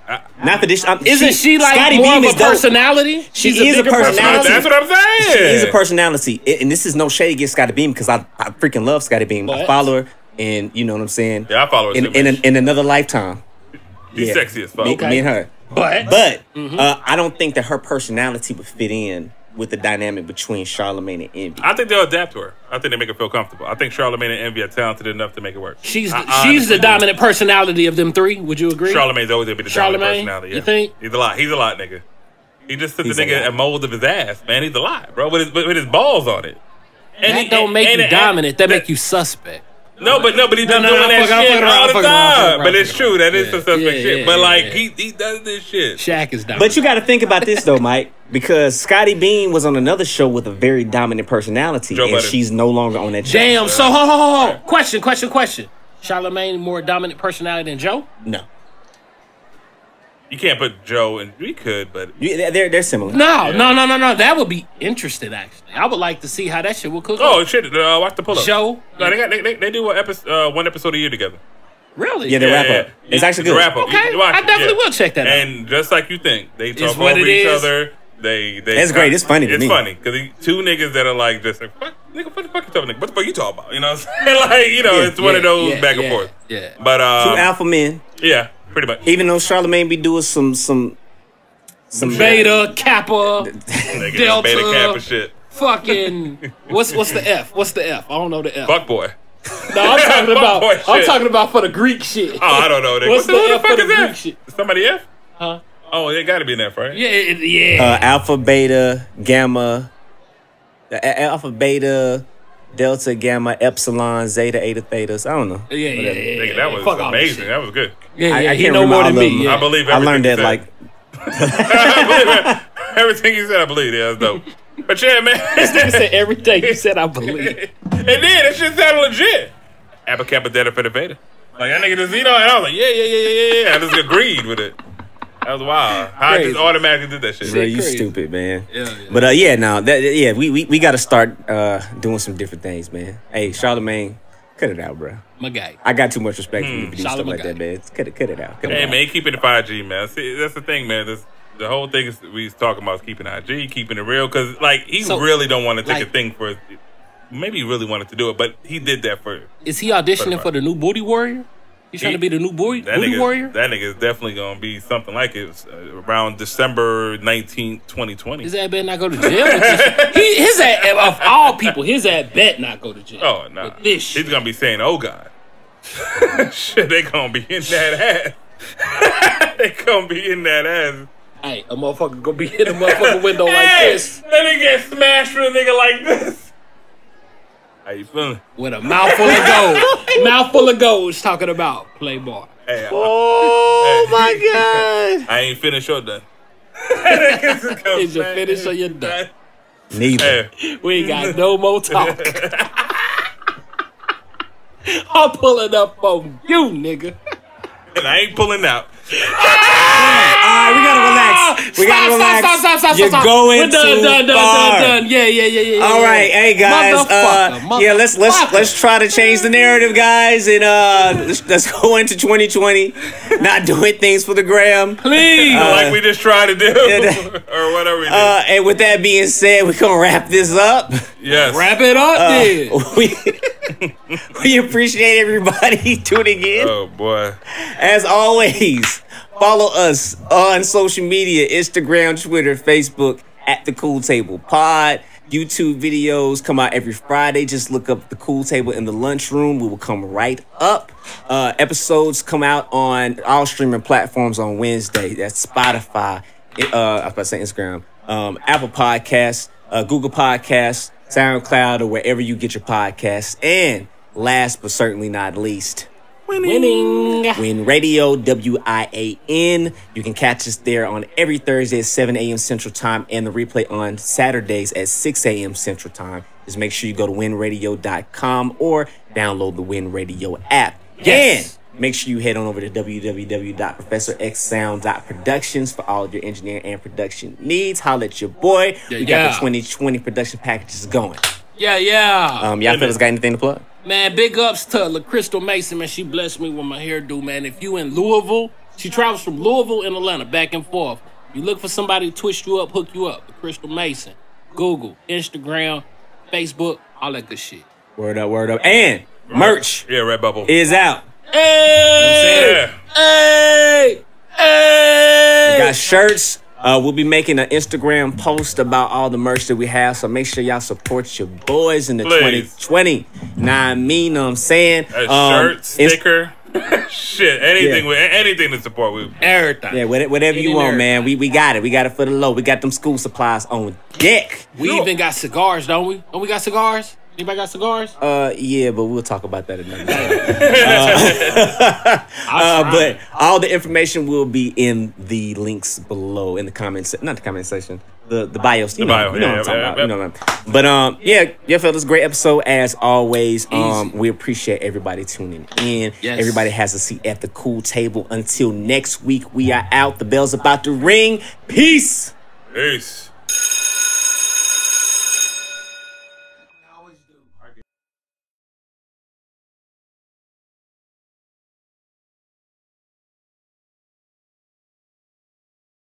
not for this. Isn't she like Scotty more Beam of is a personality? She is a personality. That's what I'm saying. She is a personality, and this is no shade against Scotty Beam because I freaking love Scotty Beam. What? I follow her, and you know what I'm saying. Yeah, I follow her in another lifetime. She's sexy as fuck. Me and her. But I don't think that her personality would fit in with the dynamic between Charlamagne and Envy. I think they'll adapt to her. I think they make her feel comfortable. I think Charlamagne and Envy are talented enough to make it work. She's the dominant personality of them three. Would you agree? Charlamagne's always gonna be the dominant personality. Yeah. You think? He's a lot, nigga. He just took the nigga a mold of his ass, man. He's a lot, bro, with his balls on it. And that don't make you dominant. That make you suspect. No, but he's been doing that shit all the time. But it's true. That is some suspect shit. But like, he does this shit. Shaq is dominant. But you got to think about this though, Mike, because Scotty Beam was on another show with a very dominant personality, and she's no longer on that show. Damn. So, ho. Question. Charlamagne more dominant personality than Joe? No. You can't put Joe in. We could, but they're similar. No. That would be interesting. Actually, I would like to see how that shit will cook. Oh shit! Watch the pull up. Joe. No, they do one episode a year together. Really? Yeah, they wrap up. It's actually good. Wrap up. Okay, I definitely will check that out. And just like you think, they talk over each other. It's great. It's funny to me. It's funny because two niggas that are like just like, what the fuck you talking, nigga? What the fuck you talking about? You know what I'm saying? Like, you know, it's one of those back and forth. Yeah. But two alpha men. Yeah. Pretty much. Even though Charlamagne be doing some beta, kappa, delta, beta, kappa shit. Fucking what's the F? What's the F? I don't know the F. Fuck boy. No, I'm talking about for the Greek shit. Oh, I don't know. What's the F for the Greek shit? Somebody F? Huh? Oh, it got to be an F, right? Yeah. Alpha, beta, gamma, alpha, beta. Delta, gamma, epsilon, zeta, eta, thetas. I don't know. Yeah. That was amazing. That was good. Yeah, I he can't know more than remember me. Yeah. I believe I everything learned you that said. Everything you said, I believe. Yeah, that's dope. But yeah, man. This nigga said everything you said, I believe. It did. That shit sounded legit. Appa Kappa Delta Theta Beta. Like that nigga just, and I was like, yeah. I just agreed with it. That was wild. I just automatically did that shit. Bro, you stupid, man. Yeah. But we got to start doing some different things, man. Hey, Charlamagne, cut it out, bro. My guy. I got too much respect for you to do stuff like that, man. Cut it out. Hey, man, keeping it 5G, man. See, that's the thing, man. The whole thing is we was talking about is keeping IG, keeping it real, because like he really don't want to take a thing for. Maybe he really wanted to do it, but he did that for. Is he auditioning for the new Booty Warrior? He's trying to be the new Booty Warrior? That nigga is definitely going to be something like it around December 19th, 2020. His ass better not go to jail. His ass, of all people, his ass bet not go to jail. Oh, no. Nah. He's going to be saying, oh, God. Shit, they going to be in that ass. They going to be in that ass. Hey, a motherfucker going to be in a motherfucking window like this. Then he get smashed with a nigga like this. How you feeling? With a mouthful of gold. Mouthful of gold is talking about Playboy. Hey, my God. I ain't finished or done. Is you finished or you done? Neither. We ain't got no more talk. I'm pulling up on you, nigga. And I ain't pulling out. Alright, we gotta relax. Stop. You're going We're done. Yeah. Alright, hey guys. Let's try to change the narrative, guys, and let's go into 2020. Not doing things for the gram. Please. Like we just tried to do. Or whatever we did. And with that being said, we're gonna wrap this up. Yes. Wrap it up then. We appreciate everybody tuning in. Oh boy. As always, follow us on social media, Instagram, Twitter, Facebook, at The Cool Table Pod. YouTube videos come out every Friday. Just look up The Cool Table in the Lunchroom. We will come right up. Episodes come out on all streaming platforms on Wednesday. That's Spotify, I was about to say Instagram, Apple Podcasts, Google Podcasts, SoundCloud, or wherever you get your podcasts. And last but certainly not least, Winning. Win Radio, WIIN. You can catch us there on every Thursday at 7 a.m. Central Time and the replay on Saturdays at 6 a.m. Central Time. Just make sure you go to winradio.com or download the Win Radio app. Yes. And Make sure you head on over to www.professorxsound.productions for all of your engineering and production needs. Holla at your boy. We got the 2020 production packages going. Yeah. Y'all fellas got anything to plug? Man, big ups to LaCrystal Mason, man. She blessed me with my hairdo, man. If you in Louisville, she travels from Louisville and Atlanta, back and forth. You look for somebody to twist you up, hook you up. LaCrystal Mason. Google, Instagram, Facebook, all that good shit. Word up. And merch Redbubble is out. Hey! Hey! We got shirts. We'll be making an Instagram post about all the merch that we have, so make sure y'all support your boys in the 2020. Nah, I mean, know what I'm saying? A shirt, sticker, shit, anything to support with. Everything. Yeah, whatever you want, man. We got it. We got it for the low. We got them school supplies on deck. We even got cigars, don't we? Don't we got cigars? Anybody got cigars? Yeah, but we'll talk about that another time. But all the information will be in the links below in the comments. Not the comment section. The bios. You know what I'm talking about. You know what I'm. But yeah, fellas, great episode as always. We appreciate everybody tuning in. Yes. Everybody has a seat at the cool table. Until next week, we are out. The bell's about to ring. Peace. Peace.